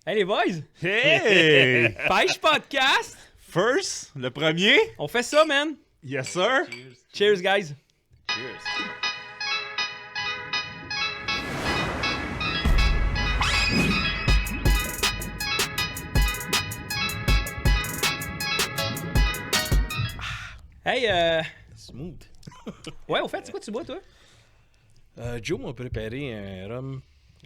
Hey les boys! Hey! Pêche podcast! First, le premier? On fait ça, man! Yes, sir! Cheers, guys! Cheers. Hey, Smooth. ouais, au fait, c'est quoi tu bois, toi? Joe m'a préparé un rum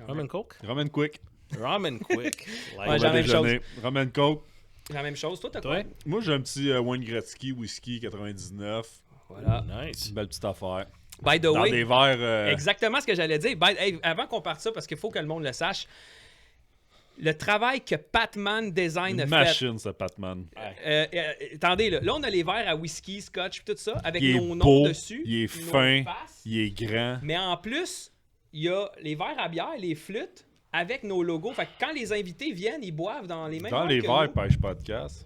and coke. Rum and quick. Rum and quick. Ouais, Like, j'ai la même Déjeuner. Rum and coke. C'est la même chose. Toi, t'as toi? quoi? Moi, j'ai un petit Wayne Gretzky whisky 99. Voilà. Nice. Une belle petite affaire. By the Dans way, des verres... exactement ce que j'allais dire. Hey, avant qu'on parte ça, parce qu'il faut que le monde le sache, le travail que Patman Design une a fait. machine, ce Patman. Attendez, là, on a les verres à whisky, scotch, tout ça, avec Il est nos noms beau, dessus. il est nos fin, faces. il est grand. Mais en plus, il y a les verres à bière, les flûtes, avec nos logos. Fait que quand les invités viennent, ils boivent dans les mêmes Dans verres les que verres, nous. pêche podcast.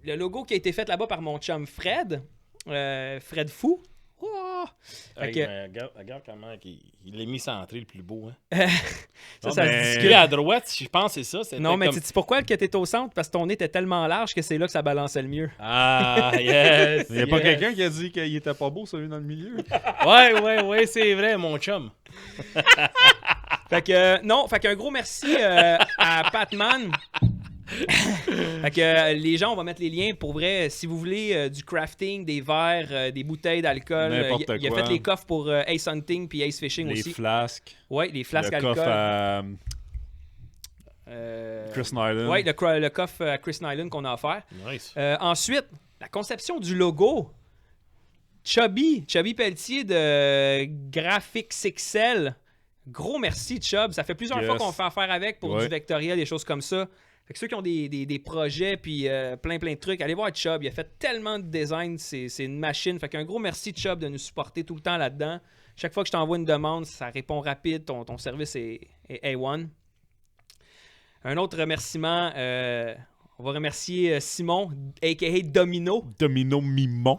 Le logo qui a été fait là-bas par mon chum Fred, Fred Fou. Oh! Fait Hey, que- mais regarde comment il l'a mis centré le plus beau. Hein. ça Non, se mais- discute. Puis à droite, je pense que c'est ça. C'était Non, mais comme... tu sais pourquoi que t'étais au centre? Parce que ton nez était tellement large que c'est là que ça balançait le mieux. Ah, yes! Il n'y a pas yes. quelqu'un qui a dit qu'il était pas beau, celui dans le milieu? Ouais, c'est vrai, mon chum. Fait que, non, fait qu'un gros merci à Patman. Fait que les gens, on va mettre les liens pour vrai. Si vous voulez du crafting, des verres, des bouteilles d'alcool, N'importe il a quoi. fait les coffres pour Ace Hunting puis Ace Fishing Les aussi. flasques. Ouais, les flasques Le alcool. coffre à Chris Nyland. Ouais, le coffre à Chris Nyland qu'on a offert. Nice. Ensuite, la conception du logo. Chubby Pelletier de Graphics XL. Gros merci, Chubb. Ça fait plusieurs Yes. fois qu'on fait affaire avec pour Ouais. du vectoriel, des choses comme ça. Fait que ceux qui ont des projets puis plein de trucs, allez voir Chubb. Il a fait tellement de design, c'est une machine. Fait qu'un gros merci, Chubb, de nous supporter tout le temps là-dedans. Chaque fois que je t'envoie une demande, ça répond rapide. Ton service est A1. Un autre remerciement, on va remercier Simon, a.k.a. Domino. Domino Mimon.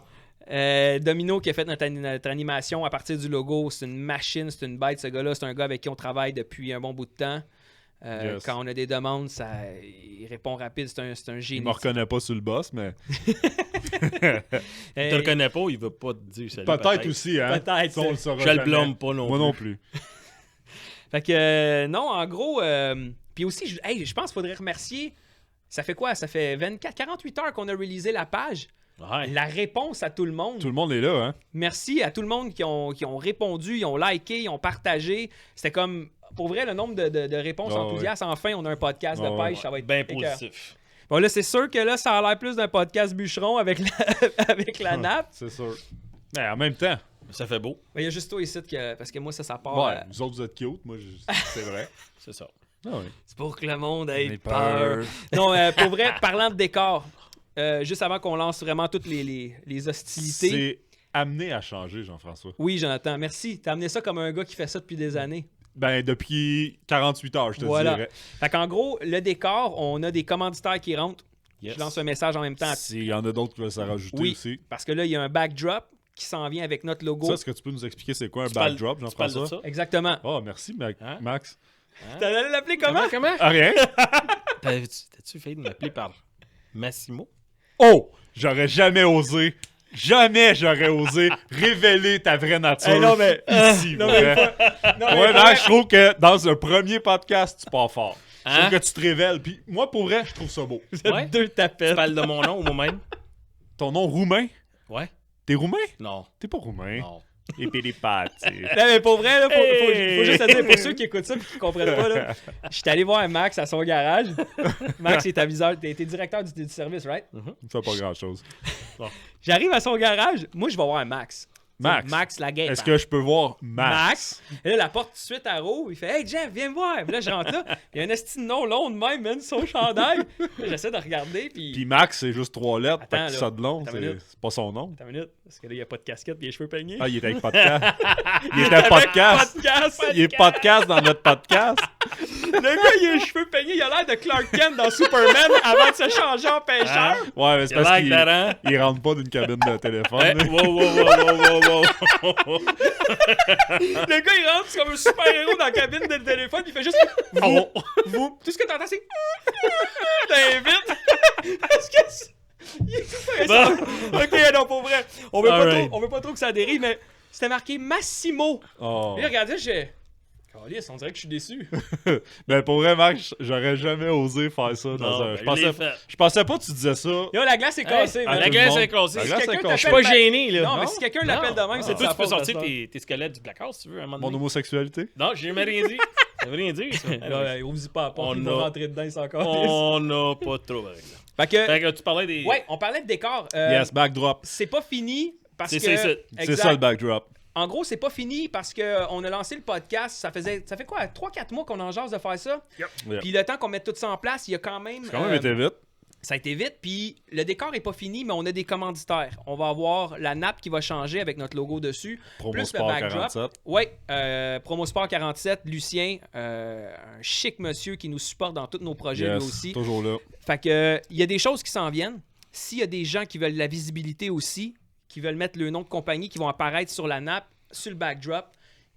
Domino qui a fait notre animation à partir du logo. C'est une machine, c'est une bête, ce gars-là. C'est un gars avec qui on travaille depuis un bon bout de temps. Yes. Quand on a des demandes, il répond rapide. C'est un Il génie. me reconnaît pas sur le boss, mais Tu te reconnais pas, il veut pas te dire salut. peut-être aussi, hein? Peut-être. Ça, on le saura Je le jamais. blâme pas non Moi plus. non plus. Fait que, non, en gros, puis aussi, je pense qu'il faudrait remercier. Ça fait quoi? Ça fait 48 heures qu'on a réalisé la page. Ouais. La réponse à tout le monde. Tout le monde est là, hein? Merci à tout le monde qui ont répondu, ils ont liké, ils ont partagé. C'était comme, pour vrai, le nombre de réponses Ah, enthousiastes. Enfin, on a un podcast de Ah, ouais. pêche, ça va être Bien écœurant. positif. Bon, là, c'est sûr que là, ça a l'air plus d'un podcast bûcheron avec avec la nappe. C'est sûr. Mais en même temps, Ça fait beau. Mais il y a juste toi ici, parce que moi, ça part. ouais, vous autres, vous êtes cute. Moi, c'est vrai. C'est ça. Ah oui. C'est pour que le monde ait J'ai peur. Non, pour vrai, parlant de décor, juste avant qu'on lance vraiment toutes les hostilités. C'est amené à changer, Jean-François. Oui, Jonathan, merci. T'as amené ça comme un gars qui fait ça depuis des années. Ben, depuis 48 heures, je te Voilà. dirais. Fait qu'en gros, le décor, on a des commanditaires qui rentrent. Yes. Je lance un message en même temps. Il y en a d'autres qui veulent s'en rajouter Oui, aussi. parce que là, il y a un backdrop qui s'en vient avec notre logo. Ça, est-ce que tu peux nous expliquer c'est quoi un Tu parles- backdrop, Tu parles de Jean-François? ça? Exactement. Oh, merci, Hein? Max. T'allais l'appeler comment? Comment? Ah, rien? T'as-tu failli de m'appeler par Massimo? Oh! J'aurais jamais osé. Jamais j'aurais osé révéler ta vraie nature Hey, non, mais- ici. non, vrai. Non, Ouais, mais Max, je trouve que dans un premier podcast, tu pars fort. Je Hein? trouve que tu te révèles. Puis moi, pour vrai, je trouve ça beau. vous êtes Ouais. deux Tu tapettes. parles de mon nom ou moi-même? Ton nom roumain? Ouais. T'es roumain? Non. T'es pas roumain. Non. Et puis des pattes. Non, mais pour vrai, là, faut Hey! juste te dire, pour ceux qui écoutent ça et qui comprennent pas, là, je suis allé voir Max à son garage. Max, il est aviseur, t'es directeur du service, right? Ça fait pas grand-chose. J'arrive à son garage, moi, je vais voir Max. Max. Max, la game. Est-ce que je peux voir Max? Et là, la porte tout de suite à roue. Il fait Hey Jeff, viens me voir. Puis là, je rentre là. Il y a un esti de nom long de même, man, son chandail. Là, j'essaie de regarder. Puis. Puis Max, c'est juste 3 lettres. Attends, Fait que là. ça de long, Attends une minute. c'est pas son nom. Attends une minute. Parce que là, il n'y a pas de casquette et les cheveux peignés. Ah, il était avec podcast. Il était podcast. Il est podcast dans notre podcast. Le gars, il a les cheveux peignés, il a l'air de Clark Kent dans Superman avant de se changer en pêcheur. Hein? Ouais, mais c'est Il a parce l'air qu'il il rentre pas d'une cabine de téléphone. Hey, lui. wow. Le gars, il rentre, c'est comme un super-héros dans la cabine de téléphone, il fait juste vous. Tout ce que t'entends, c'est t'invites. Parce que il est super ça. Ok, non, pour vrai. On veut pas trop que ça dérive, mais c'était marqué Massimo. Oh. Et regardez, j'ai. Calice, on dirait que je suis déçu. Ben pour vrai, Marc, j'aurais jamais osé faire ça dans un. Je pensais pas que tu disais ça. Yo, la glace est cassée, man. tout La le glace monde. est cassée. La Si glace quelqu'un est Je cassée. suis pas gêné, là. Non, mais si quelqu'un l'appelle de même, c'est de Toi, sa tu peux faute, sortir ça. tes squelettes du placard si tu veux, à un moment Mon donné. homosexualité? Non, j'ai jamais rien dit. J'ai rien dit. ça. Ouais, ouvre-y pas la porte, On il va a- rentrer dedans, c'est encore. On n'a pas trop avec ça. Fait que, Fait que tu parlais des... ouais, on parlait de décor. Yes, backdrop. C'est pas fini parce que. C'est ça. C'est Exact. ça le backdrop. En gros, c'est pas fini parce qu'on a lancé le podcast. Ça fait quoi, 3-4 mois qu'on en jase de faire ça? Yeah. Puis le temps qu'on mette tout ça en place, il y a quand même. C'est quand même été vite. Ça a été vite. Puis le décor est pas fini, mais on a des commanditaires. On va avoir la nappe qui va changer avec notre logo dessus. Promo plus le Sport backdrop. 47. Oui, Promo Sport 47, Lucien, un chic monsieur qui nous supporte dans tous nos projets Yes, lui aussi. toujours là. Fait que il y a des choses qui s'en viennent. S'il y a des gens qui veulent la visibilité aussi, qui veulent mettre le nom de compagnie, qui vont apparaître sur la nappe, sur le backdrop,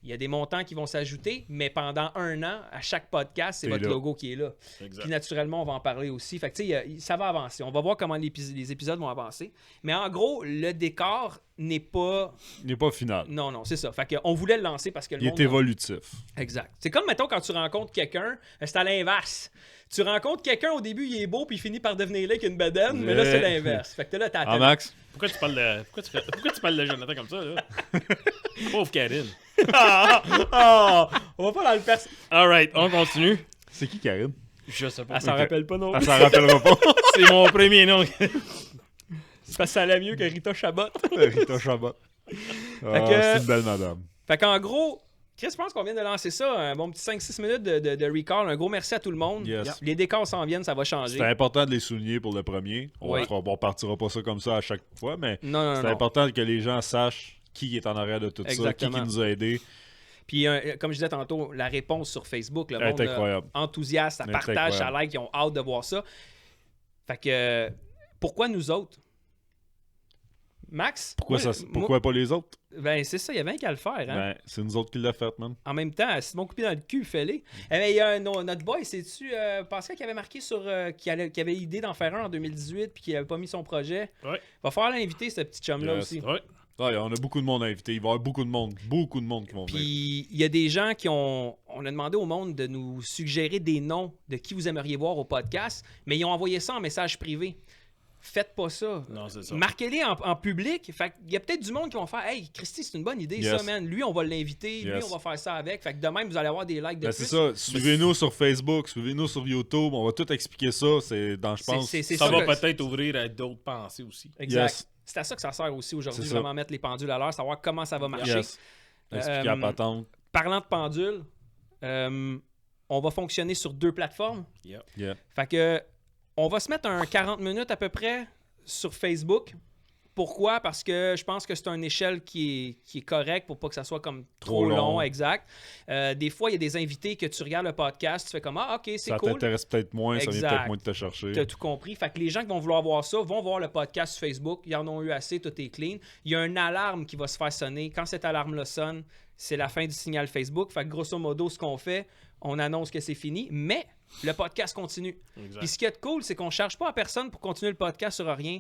il y a des montants qui vont s'ajouter, mais pendant 1 an, à chaque podcast, c'est T'es votre là. logo qui est là. Exact. Puis naturellement, on va en parler aussi. Fait que tu sais, ça va avancer. On va voir comment les épisodes vont avancer. Mais en gros, le décor n'est pas... Il n'est pas final. Non, c'est ça. Fait que on voulait le lancer parce que le Il monde... est évolutif. Exact. C'est comme, mettons, quand tu rencontres quelqu'un, c'est à l'inverse. Tu rencontres quelqu'un, au début, il est beau, puis il finit par devenir laid avec une bedaine, mais là, c'est l'inverse. Fait que là, t'as Ah, Max? Pourquoi tu parles de Jonathan comme ça, là? Pauvre Karine. on va pas dans le perse. Alright, on continue. C'est qui, Karine? Je sais pas. Elle s'en rappelle pas non Elle plus. s'en rappellera pas. C'est mon premier nom. C'est parce que ça allait mieux que Rita Chabot. Rita Chabot. Ah, que- c'est une belle madame. Fait qu'en gros, Chris, je pense qu'on vient de lancer ça. Un bon petit 5-6 minutes de recall. Un gros merci à tout le monde. Yes. Les décors s'en viennent, ça va changer. C'était important de les souligner pour le premier. Oui. On partira pas ça comme ça à chaque fois, mais Non. c'est important que les gens sachent qui est en arrière de tout ça, Exactement. qui nous a aidés. Puis, comme je disais tantôt, la réponse sur Facebook, le Elle est monde incroyable. enthousiaste, ça Elle est partage, ça incroyable. like, ils ont hâte de voir ça. Fait que, pourquoi nous autres? Max? Pourquoi pas les autres? Ben, c'est ça, il y avait un qu'à le faire. Hein? Ben, c'est nous autres qui l'a fait, man. En même temps, Simon coupé dans le cul, fais-les. Eh ben, il y a notre boy, c'est-tu Pascal qui avait marqué sur. Qui avait l'idée d'en faire un en 2018 puis qui avait pas mis son projet. Ouais. Va falloir l'inviter, ce petit chum-là Yes. aussi. Ouais. Ouais, on a beaucoup de monde à inviter. Il va y avoir beaucoup de monde qui vont venir. Puis il y a des gens qui ont. On a demandé au monde de nous suggérer des noms de qui vous aimeriez voir au podcast, mais ils ont envoyé ça en message privé. Faites pas ça. Non, c'est ça. Marquez-les en public. Fait qu'il y a peut-être du monde qui vont faire Hey, Christy, c'est une bonne idée, Yes. ça, man. Lui, on va l'inviter. Lui, Yes. on va faire ça avec. Fait que de même, vous allez avoir des likes de Ben, plus. c'est ça. Suivez-nous sur Facebook, suivez-nous sur YouTube. On va tout expliquer ça. C'est dans, je pense. C'est Ça va que- peut-être ouvrir à d'autres pensées aussi. Exact. Yes. C'est à ça que ça sert aussi aujourd'hui, C'est ça. vraiment mettre les pendules à l'heure, savoir comment ça va marcher. Yes. Expliquer à patente. Parlant de pendules, on va fonctionner sur 2 plateformes. Yeah. Yeah. Fait que on va se mettre un 40 minutes à peu près sur Facebook. Pourquoi? Parce que je pense que c'est une échelle qui est correcte pour pas que ça soit comme trop Trop long, long. exact. Des fois, il y a des invités que tu regardes le podcast, tu fais comme Ah, ok, c'est Ça cool. t'intéresse peut-être moins, ça vient Exact. peut-être moins de te chercher. Tu as tout compris. Fait que les gens qui vont vouloir voir ça vont voir le podcast sur Facebook. Ils en ont eu assez, tout est clean. Il y a une alarme qui va se faire sonner. Quand cette alarme-là sonne, c'est la fin du signal Facebook. Fait que grosso modo, ce qu'on fait, on annonce que c'est fini, mais le podcast continue. Exact. Puis ce qui est cool, c'est qu'on ne charge pas à personne pour continuer le podcast sur rien.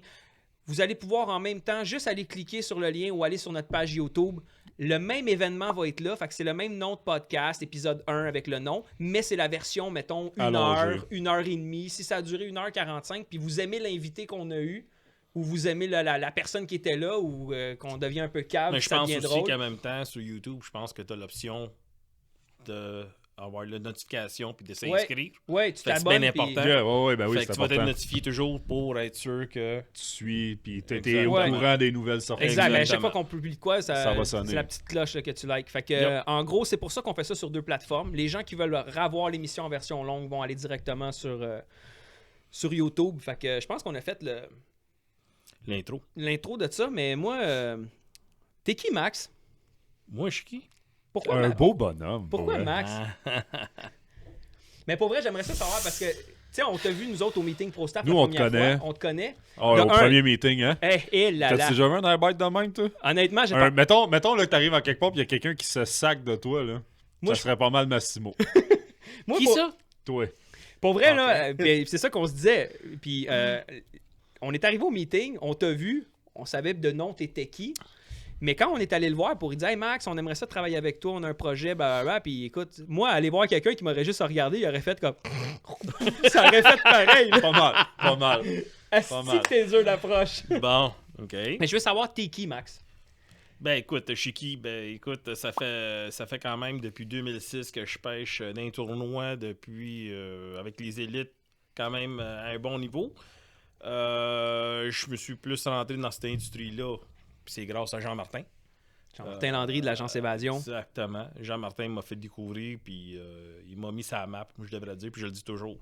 Vous allez pouvoir en même temps juste aller cliquer sur le lien ou aller sur notre page YouTube. Le même événement va être là. Fait que c'est le même nom de podcast, épisode 1 avec le nom, mais c'est la version, mettons, 1 Allongée. heure, 1h30. Si ça a duré 1h45, puis vous aimez l'invité qu'on a eu, ou vous aimez la personne qui était là, ou qu'on devient un peu cave, Mais je ça pense devient aussi drôle. qu'en même temps, sur YouTube, je pense que tu as l'option d'avoir la notification puis de s'inscrire. Ouais, tu Fait que c'est t'abonnes. bien puis- important. Yeah, ouais, ben oui, Fait que c'est tu vas être important. notifié toujours pour être sûr que... Tu suis, puis t'es Exact. au Ouais. courant des nouvelles sorties. Exact. Mais à chaque Exactement. fois qu'on publie quoi, Ça va sonner. c'est la petite cloche là, que tu likes. Fait que, Yep. en gros, c'est pour ça qu'on fait ça sur 2 plateformes. Les gens qui veulent revoir l'émission en version longue vont aller directement sur YouTube. Fait que je pense qu'on a fait l'intro de ça, mais moi, t'es qui, Max? Moi, je suis qui? Pourquoi, Un beau bonhomme. Pourquoi pour vrai. Max? Mais pour vrai, j'aimerais ça savoir parce que, tu sais, on t'a vu, nous autres, au meeting ProStaff. Nous, la on te première connaît. fois. On te connaît. Ah, De au un- premier meeting, hein? Là, T'as-tu là. déjà vu un airbite de même, toi? Honnêtement, j'ai pas... Mettons là, que t'arrives à quelque part et il y a quelqu'un qui se sac de toi, là. Moi, Ça serait pas mal Massimo. Moi, Qui pour... ça? Toi. Pour vrai, là, puis c'est ça qu'on se disait. Puis on est arrivé au meeting, on t'a vu, on savait de nom t'étais qui. Mais quand on est allé le voir pour lui dire « Hey Max, on aimerait ça travailler avec toi, on a un projet, blablabla. » Puis écoute, moi, aller voir quelqu'un qui m'aurait juste regardé, il aurait fait comme... ça aurait fait pareil. Pas mal, pas mal. Asti mal. que t'es dur d'approche. Bon, OK. Mais je veux savoir t'es qui, Max? Ben écoute, je suis qui? Ben écoute, ça fait quand même depuis 2006 que je pêche dans un tournoi depuis avec les élites quand même à un bon niveau. Je me suis plus rentré dans cette industrie-là, puis c'est grâce à Jean-Martin. Jean-Martin Landry de l'agence Évasion. Exactement. Jean-Martin m'a fait découvrir, puis il m'a mis sa map, je devrais dire, puis je le dis toujours.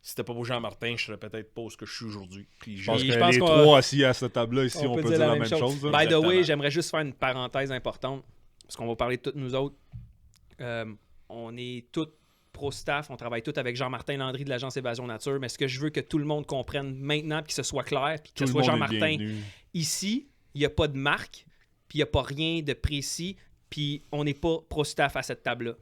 Si c'était pas pour Jean-Martin, je serais peut-être pas où ce que je suis aujourd'hui. Puis Je pense Et que je pense les qu'on- trois assis à cette table-là, ici, on peut dire la même chose. hein. By the way, Exactement. j'aimerais juste faire une parenthèse importante, parce qu'on va parler de toutes nous autres. On est tous pro-staff, on travaille tous avec Jean-Martin Landry de l'agence Évasion Nature, mais ce que je veux que tout le monde comprenne maintenant, puis que ce soit clair, puis que Tout ce le soit monde est Jean-Martin, bienvenu. ici, il n'y a pas de marque, puis il n'y a pas rien de précis, puis on n'est pas pro-staff à cette table-là.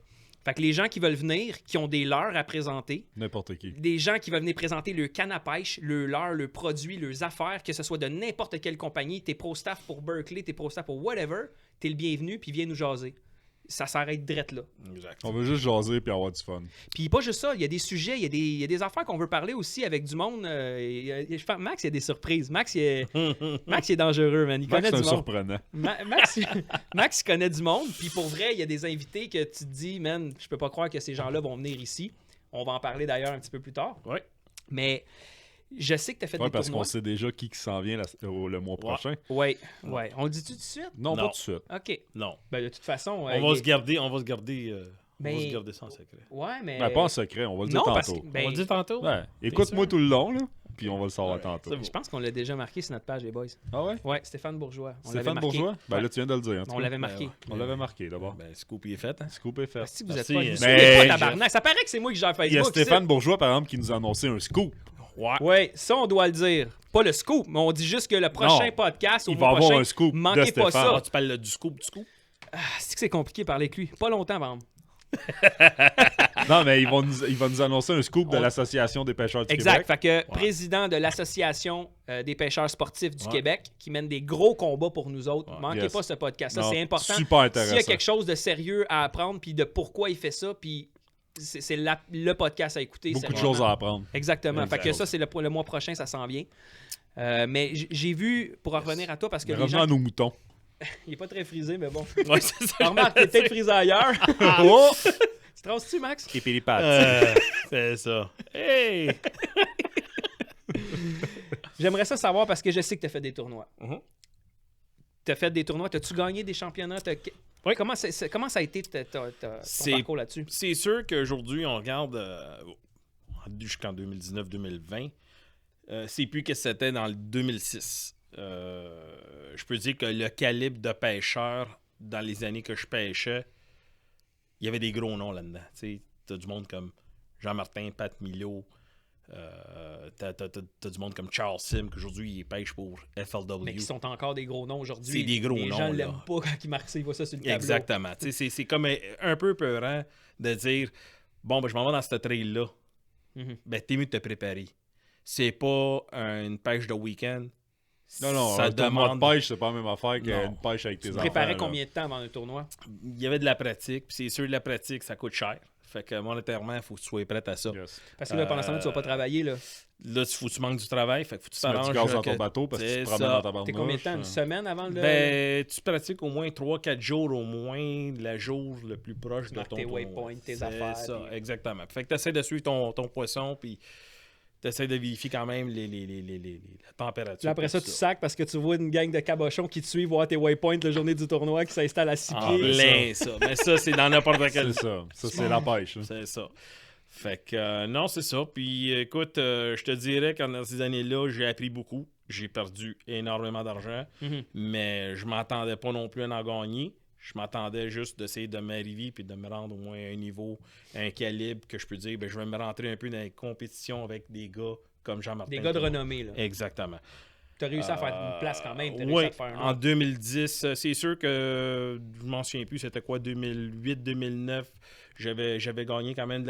Fait que les gens qui veulent venir, qui ont des leurres à présenter, N'importe qui. des gens qui veulent venir présenter le canne à pêche, le leurre, le produit, leurs affaires, que ce soit de n'importe quelle compagnie, t'es pro-staff pour Berkeley, t'es pro-staff pour whatever, t'es le bienvenu, puis viens nous jaser. Ça s'arrête drette là. Exact. On veut juste jaser puis avoir du fun. Puis pas juste ça, il y a des sujets, il y a des affaires qu'on veut parler aussi avec du monde. Max, il y a des surprises. Max, il est dangereux, man. Il Max, connaît c'est un du monde. surprenant. Max, il connaît du monde. Puis pour vrai, il y a des invités que tu te dis, man, je peux pas croire que ces gens-là vont venir ici. On va en parler d'ailleurs un petit peu plus tard. Ouais. Mais je sais que tu as fait Ouais, des parce qu'on tournois. sait déjà qui s'en vient le mois prochain. Ouais. On le dit-tu tout de suite? Non, Non. pas tout de suite. OK. Non. Ben, de toute façon... On va se garder ça en secret. Ouais, mais... Ben, pas en secret, on va le dire non, parce tantôt. que... On ben, va le dire tantôt? Ouais. Écoute-moi sûr? tout le long, là, puis on va le savoir Ouais, tantôt. c'est bon. je pense qu'on l'a déjà marqué sur notre page, les boys. Ah ouais? Ouais, Stéphane Bourgeois. On l'avait Stéphane marqué. Bourgeois? Ben Ouais. là, tu viens de le dire. en tout On cas. l'avait marqué. On l'avait marqué d'abord. Ben, Scoop, il est fait, hein? Scoop est fait. Si vous êtes Merci, pas... hein. Vous Mais- suivez pas tabarnak. Ça paraît que c'est moi qui gère Il y a Facebook. Stéphane Bourgeois, par exemple, qui nous a annoncé un scoop. Ouais. Ouais, ça, on doit le dire. Pas le scoop, mais on dit juste que le prochain Non, podcast, au il mois va avoir prochain, un scoop de manquez pas Stéphane. ça. Tu parles du scoop, Ah, c'est que c'est compliqué de parler avec lui. Pas longtemps, par exemple. Non, mais il va nous annoncer un scoop de l'Association des pêcheurs du Exact. Québec. Fait que président de l'Association des pêcheurs sportifs du Ouais. Québec, qui mène des gros combats pour nous autres. Ouais. Manquez Yes. pas ce podcast. Ça, Non, c'est important. super S'il intéressant. y a quelque chose de sérieux à apprendre, puis de pourquoi il fait ça, puis c'est le podcast à écouter. Beaucoup de sérieusement. choses à apprendre. Exactement. Exact. Fait que ça, c'est le mois prochain, ça s'en vient. Mais j'ai vu, pour en revenir à toi, parce que Mais les revenons gens... à nos moutons. Il est pas très frisé, mais bon. Ouais, c'est ça. Remarque, t'es peut-être frisé ailleurs. Oh! Tu traces-tu, Max? Et puis les pattes. C'est ça. Hey! J'aimerais ça savoir parce que je sais que t'as fait des tournois. Mhm. T'as fait des tournois, t'as-tu gagné des championnats? Oui. Comment ça a été ton C'est- parcours là-dessus? C'est sûr qu'aujourd'hui, on regarde jusqu'en 2019-2020. C'est plus que c'était dans le 2006. Je peux dire que le calibre de pêcheurs dans les années que je pêchais, il y avait des gros noms là-dedans. Tu as du monde comme Jean-Martin, Pat Milo. T'as du monde comme Charles Sim, qu'aujourd'hui il pêche pour FLW. Mais qui sont encore des gros noms aujourd'hui. C'est des gros Les noms, gens là. l'aiment pas quand ils marquent ça, ils voient ça sur le tableau. Exactement. Tu sais, c'est comme un peu peurant de dire bon, ben, je m'en vais dans cette trail-là. Mhm. Ben, t'es mieux de te préparer. C'est pas une pêche de week-end. Non, ça un tournoi demande. de pêche, c'est pas la même affaire Non. qu'une pêche avec tes Tu enfants. préparais là. combien de temps avant un tournoi? Il y avait de la pratique. Puis c'est sûr, de la pratique, ça coûte cher. Fait que monétairement, il faut que tu sois prêt à ça. Yes. Parce que là, pendant ce temps-là, tu vas pas travailler. Là. Là, tu manques du travail. Fait que faut que tu Tu mets du t'arranges. gaz dans ton que- bateau parce que tu c'est te promènes ça. dans ta barnouche. T'es combien de temps? Une semaine avant le... Ben, tu pratiques au moins 3-4 jours au moins, le jour le plus proche de marques ton tes tournoi. waypoints, tes C'est affaires, ça, puis- exactement. Fait que tu essaies de suivre ton poisson, puis tu essaies de vérifier quand même la température. Puis après ça, tout tu sacs parce que tu vois une gang de cabochons qui te suivent voir tes waypoints la journée du tournoi qui s'installe à 6 En pieds. plein, ça. Mais ça, c'est dans n'importe quel... C'est ça. Ça, c'est la pêche. hein. C'est ça. Fait que non, c'est ça. Puis écoute, je te dirais qu'en ces années-là, j'ai appris beaucoup. J'ai perdu énormément d'argent, mais je m'attendais pas non plus à en gagner. Je m'attendais juste d'essayer de m'arriver puis de me rendre au moins à un niveau, un calibre que je peux dire, je vais me rentrer un peu dans les compétitions avec des gars comme Jean-Martin. Des gars de renommée, là. Exactement. Tu as réussi à faire une place quand même. Oui, en 2010, c'est sûr que je m'en souviens plus, c'était quoi, 2008-2009. J'avais gagné quand même de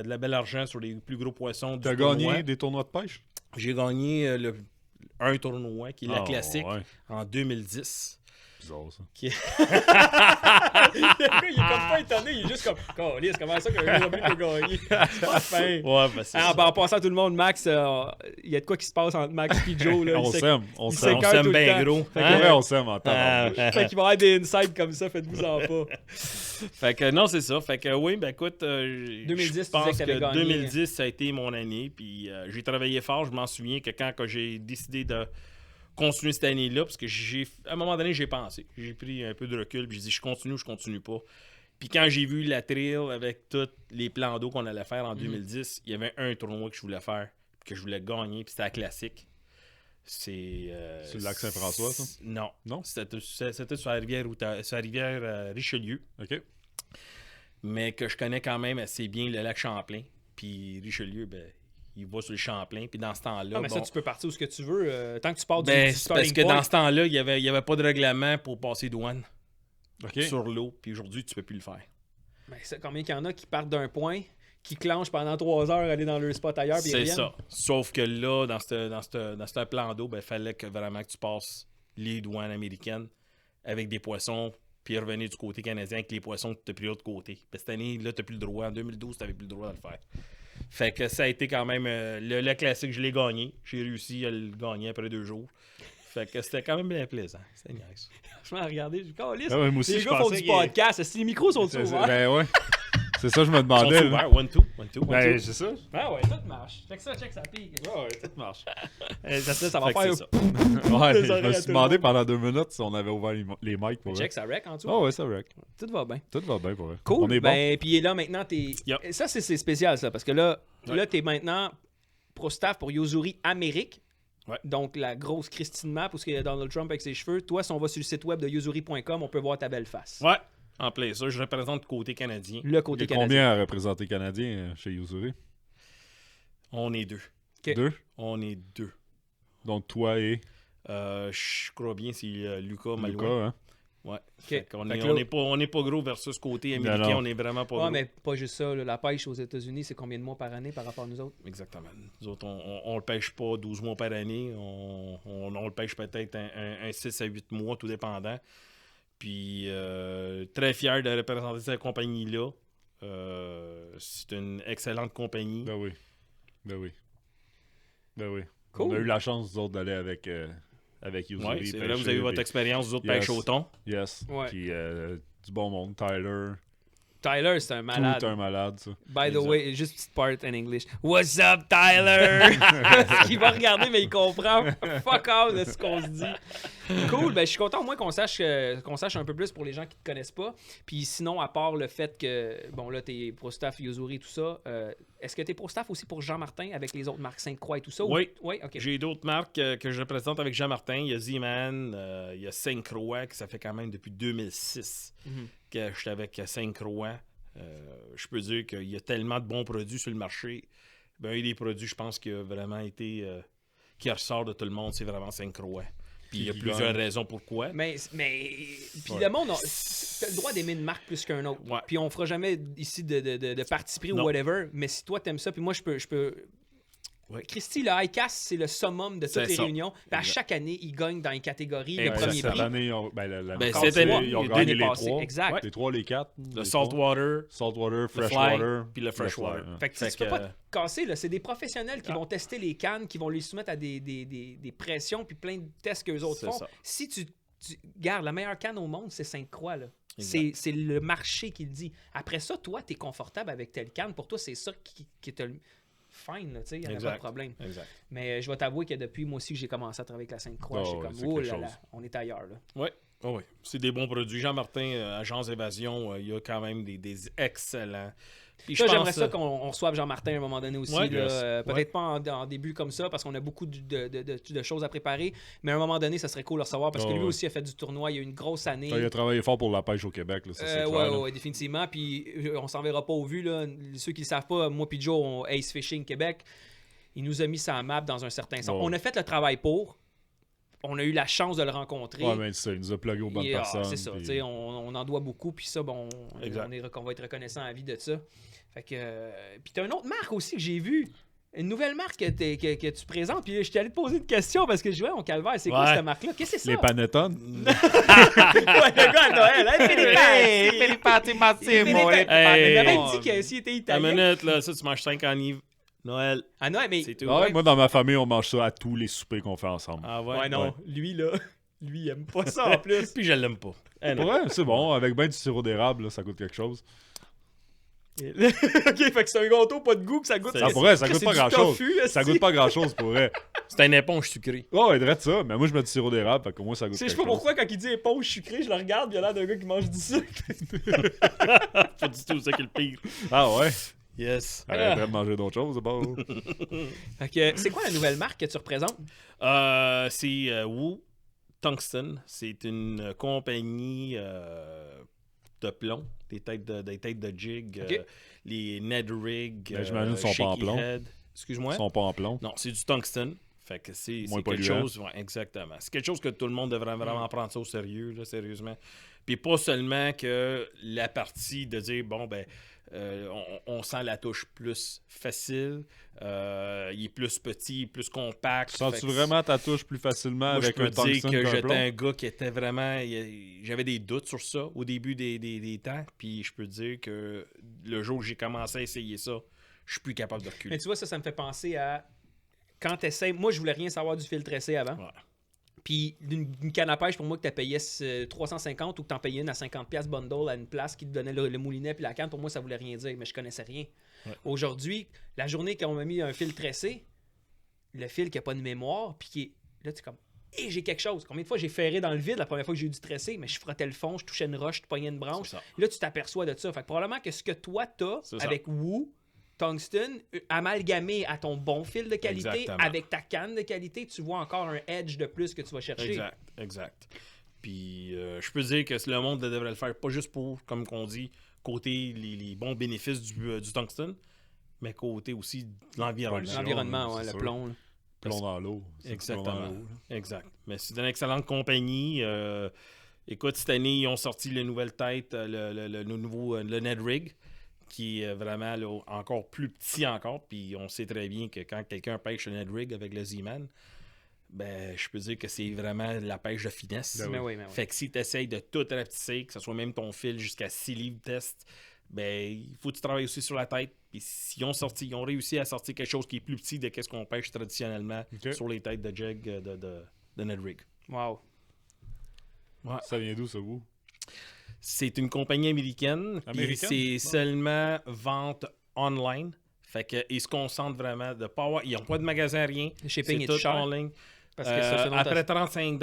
la belle argent sur les plus gros poissons du tournoi. T'as gagné des tournois de pêche? J'ai gagné un tournoi, qui est la classique, ouais. en 2010. Bizarre, ça. Le gars, il est comme pas étonné, il est juste comme Calisse, comment ça qu'un gars peut gagner? C'est pas fin. Ouais, c'est ça. En passant à tout le monde, Max, il y a de quoi qui se passe entre Max et Joe. Là, On s'aime, on il s'aime. On s'écoeure s'aime tout le bien temps. gros. Pour vrai, on s'aime en temps. Fait qu'il va y avoir des insights comme ça, faites-vous en pas. Fait que non, c'est ça. Fait que oui, écoute, 2010, je tu pense disais que t'avais que gagné. 2010, ça a été mon année. Puis j'ai travaillé fort. Je m'en souviens que quand j'ai décidé de continuer cette année-là, parce que à un moment donné, j'ai pensé. J'ai pris un peu de recul, puis j'ai dit, je continue ou je continue pas. Puis quand j'ai vu la trail avec tous les plans d'eau qu'on allait faire en 2010, il y avait un tournoi que je voulais faire, que je voulais gagner, puis c'était la classique. C'est le lac Saint-François, ça? Non. Non? C'était sur la rivière Richelieu, OK. mais que je connais quand même assez bien le lac Champlain. Puis Richelieu, il va sur le Champlain. Puis dans ce temps-là. Mais ça, tu peux partir où ce que tu veux, tant que tu pars du c'est starting parce que point. dans ce temps-là, il y avait pas de règlement pour passer douane OK. sur l'eau. Puis aujourd'hui, tu peux plus le faire. Combien qu'il y en a qui partent d'un point, qui clenchent pendant 3 heures, aller dans leur spot ailleurs, puis ils C'est reviennent? ça. Sauf que là, dans ce plan d'eau, il fallait que vraiment que tu passes les douanes américaines avec des poissons, puis revenir du côté canadien avec les poissons que tu as pris de l'autre côté. Puis cette année, là, tu n'as plus le droit. En 2012, tu n'avais plus le droit de le faire. Fait que ça a été quand même le classique, je l'ai gagné. J'ai réussi à le gagner après 2 jours. Fait que c'était quand même bien plaisant. C'était nice. Je m'en regardais, je dis, calisse, Ah ouais, moi aussi, les je gars font pensais du qu'il- podcast, si les micros sont ouverts. Ben ouais. C'est ça, je me Ils sont demandais. là. ouverts. One, two. Ben, c'est ça. Ah ouais, tout marche. Check ça pique. Ouais, tout marche. Ça va Fait que faire... c'est ça. Ouais, Les je oreilles me à suis tout le demandé monde. pendant 2 minutes si on avait ouvert les mics pour vrai. Check, ça rec en dessous. Ah ouais, ça wreck. Tout va bien. Tout va bien pour vrai. Cool. On est bon. Ben, puis là, maintenant, t'es... Yep. Ça, c'est spécial, ça, parce que là, Ouais. t'es maintenant pro-staff pour Yozuri Amérique. Ouais. Donc, la grosse Christine Map, où il y a Donald Trump avec ses cheveux. Toi, si on va sur le site web de yozuri.com, on peut voir ta belle face. Ouais, en plein ça. Je représente le côté canadien. Le Il y côté a canadien. combien à représenter Canadien chez Yuzuri? On est 2. Ok. 2. On est 2. Donc toi et Je crois bien c'est Lucas Malouin. Lucas, hein? Ouais. Fait qu'on Fait est, que là- on est pas gros versus côté américain. non. On est vraiment pas Ouais, gros. mais pas juste ça. là. La pêche aux États-Unis, c'est combien de mois par année par rapport à nous autres? Exactement. Nous autres, on le pêche pas 12 mois par année. On le pêche peut-être un 6 à 8 mois, tout dépendant. Puis, très fier de représenter cette compagnie-là. C'est une excellente compagnie. Ben oui. Ben oui. Ben oui. Cool. On a eu la chance, nous autres, d'aller avec Yuzuri. Ouais, c'est vrai, vous pêcher, avez eu votre puis- expérience, vous autres, Yes. pêche au thon. Yes. Ouais. Puis du bon monde. Tyler. Tyler, c'est un malade. Tout un malade, ça. By the Exact. way, juste petite part in English. What's up, Tyler? Il va regarder, mais il comprend. Fuck off de ce qu'on se dit. Cool, ben je suis content au moins qu'on sache un peu plus pour les gens qui te connaissent pas. Puis sinon, à part le fait que, bon là, t'es pro-staff Yozuri et tout ça, est-ce que t'es pro-staff aussi pour Jean-Martin avec les autres marques Sainte-Croix et tout ça? Oui. Oui, ok. J'ai d'autres marques que je représente avec Jean-Martin. Il y a Z-Man, il y a Sainte-Croix, que ça fait quand même depuis 2006 Mhm. que je suis avec Sainte-Croix. Je peux dire qu'il y a tellement de bons produits sur le marché. Ben, il y a des produits, je pense, qui a vraiment été... qui ressort de tout le monde, c'est vraiment Sainte-Croix. Puis il y a Qui plusieurs gagne. raisons pourquoi. Mais puis Ouais. le monde, t'as le droit d'aimer une marque plus qu'un autre. Ouais. Puis on fera jamais ici de parti pris ou Non. whatever. Mais si toi t'aimes ça, puis moi je peux. Ouais. Christy, le ICAST, c'est le summum de toutes C'est les ça. réunions. Puis à Exact. chaque année, ils gagnent dans les catégories le Exact. premier Cette prix. année, l'année Ben, passée, cette année, ils ont les gagné deux les passées, 3. exact. Les 3, les 4. Le saltwater, Saltwater, le freshwater. fly, puis le freshwater. fly, hein. Fait que Fait tu peux que- pas te casser, là. C'est des professionnels qui Ah. vont tester les cannes, qui vont les soumettre à des pressions, puis plein de tests qu'eux autres C'est font. ça. Si tu gardes la meilleure canne au monde, c'est Sainte-Croix, là. Exact. C'est le marché qui le dit. Après ça, toi, tu es confortable avec telle canne. Pour toi, c'est ça qui te fine, tu sais. Il n'y a pas Exact. de problème. Exact. Mais je vais t'avouer que depuis, moi aussi, j'ai commencé à travailler avec la Sainte-Croix. Oh, J'ai ouais, comme, c'est oh quelque là là, chose. on est ailleurs, là. Oui, c'est des bons produits. Jean-Martin, Agence Évasion, il y a quand même des excellents Puis Ça, je j'aimerais pense, ça qu'on reçoive Jean-Martin à un moment donné aussi. Ouais, là. yes. Peut-être pas en début comme ça, parce qu'on a beaucoup de choses à préparer. Mais à un moment donné, ça serait cool de le recevoir, parce que Ah, lui ouais. aussi a fait du tournoi. Il y a eu une grosse année. Il a travaillé fort pour la pêche au Québec, là, ça c'est clair. là. Ouais, définitivement. Puis on s'en verra pas au vu. Là. Ceux qui ne savent pas, moi puis Joe, on Ace Fishing Québec. Il nous a mis sa map dans un certain sens. Ouais. On a fait le travail pour. On a eu la chance de le rencontrer. Ouais, mais c'est ça, il nous a plugué aux bonnes personnes. C'est ça, puis- tu sais, on en doit beaucoup, puis ça, bon, Exact. on va être reconnaissant à la vie de ça. Fait que, puis t'as une autre marque aussi que j'ai vue, une nouvelle marque que tu présentes, puis je t'allais te poser une question parce que je jouais en calvaire, c'est quoi Ouais. cette marque-là? Qu'est-ce que c'est ça? Les Panettone. Ouais, le gars à Noël, hein, Hey, Patti Massimo, Hey, les il avait Panettone. dit que s'il était Ta italien. minute, là, ça, tu manges 5 en Noël. Ah non, mais... C'est tout. Ouais, moi, dans ma famille, on mange ça à tous les soupers qu'on fait ensemble. Ah ouais? Ouais, non, Ouais. lui, là, lui, il aime pas ça en plus. Puis je l'aime pas. Eh non. Ouais, c'est bon, avec ben du sirop d'érable, là, ça coûte quelque chose. Ok, fait que c'est un gâteau pas de goût, que ça goûte... Ça pourrait, ça que goûte c'est pas du grand-chose. tofu, Ça esti. goûte pas grand-chose, pour vrai. C'est une éponge sucrée. Oh, ouais, drette ça, mais moi, je mets du sirop d'érable, fait qu'au moins, ça goûte Tu sais, quelque je sais pas chose. pourquoi, quand il dit éponge sucrée, je le regarde, il a l'air d'un gars qui mange du sucre. Pas du tout ça qui est le pire. Ah ouais? Yes. Arrêterait de manger d'autres choses, c'est bon. Fait que, c'est quoi la nouvelle marque que tu représentes? C'est Woo Tungsten. C'est une compagnie de plomb, des têtes de jig, Ok. les Ned Rig, Ben, j'imagine qu'ils sont pas en Shaky plomb. Head. Excuse-moi? Ils sont pas en plomb. Non, c'est du tungsten. Fait que c'est Moins quelque polluant. chose. Ouais, exactement. C'est quelque chose que tout le monde devrait vraiment prendre ça au sérieux, là, sérieusement. Puis pas seulement que la partie de dire, bon, ben, on sent la touche plus facile, il est plus petit, plus compact. Sens-tu Fait que vraiment ta touche plus facilement moi, avec je peux un te dire tungsten que qu'un j'étais plomb? un gars qui était vraiment... J'avais des doutes sur ça au début des temps. Puis je peux te dire que le jour où j'ai commencé à essayer ça, je suis plus capable de reculer. Mais tu vois, ça me fait penser à quand tu essaies. Moi, je voulais rien savoir du filtre essai avant. Ouais. Puis une canne à pêche, pour moi, que tu payé 350 ou que tu en payais une à 50$ bundle à une place qui te donnait le moulinet puis la canne, pour moi, ça voulait rien dire, mais je connaissais rien. Ouais. Aujourd'hui, la journée qu'on m'a mis un fil tressé, le fil qui n'a pas de mémoire, puis qui est. Là, tu es comme. Et j'ai quelque chose. Combien de fois j'ai ferré dans le vide la première fois que j'ai eu du tressé, mais je frottais le fond, je touchais une roche, je pognais une branche. C'est ça. Là, tu t'aperçois de ça. Fait que probablement que ce que toi, t'as C'est ça. avec Woo, Tungsten, amalgamé à ton bon fil de qualité, Exactement. avec ta canne de qualité, tu vois encore un edge de plus que tu vas chercher. Exact. Puis je peux dire que le monde devrait le faire, pas juste pour, comme on dit, côté les bons bénéfices du tungsten, mais côté aussi de l'environnement. L'environnement, c'est le sûr. plomb. là. Plomb dans l'eau. C'est du plomb dans Exactement. l'eau, là. Exact. Mais c'est une excellente compagnie. Écoute, cette année, ils ont sorti les nouvelles têtes, le nouveau le Ned Rig, qui est vraiment là, encore plus petit encore. Puis on sait très bien que quand quelqu'un pêche le Ned Rig avec le Z-Man, ben, je peux dire que c'est vraiment la pêche de finesse. Ben Mais oui, mais oui. Fait que si tu essayes de tout rapetisser, que ce soit même ton fil jusqu'à 6 livres test, ben, il faut que tu travailles aussi sur la tête. Puis s'ils ils ont réussi à sortir quelque chose qui est plus petit de ce qu'on pêche traditionnellement Ok. sur les têtes de jig de Ned Rig. Wow. Ça vient d'où, ça, vous? C'est une compagnie américaine. Puis Américaine? c'est Bon. seulement vente online. Fait qu'ils se concentrent vraiment de pas avoir. Ils n'ont pas de magasin, rien. Le shipping C'est est tout cher. en ligne. Parce que ça, selon Après 35$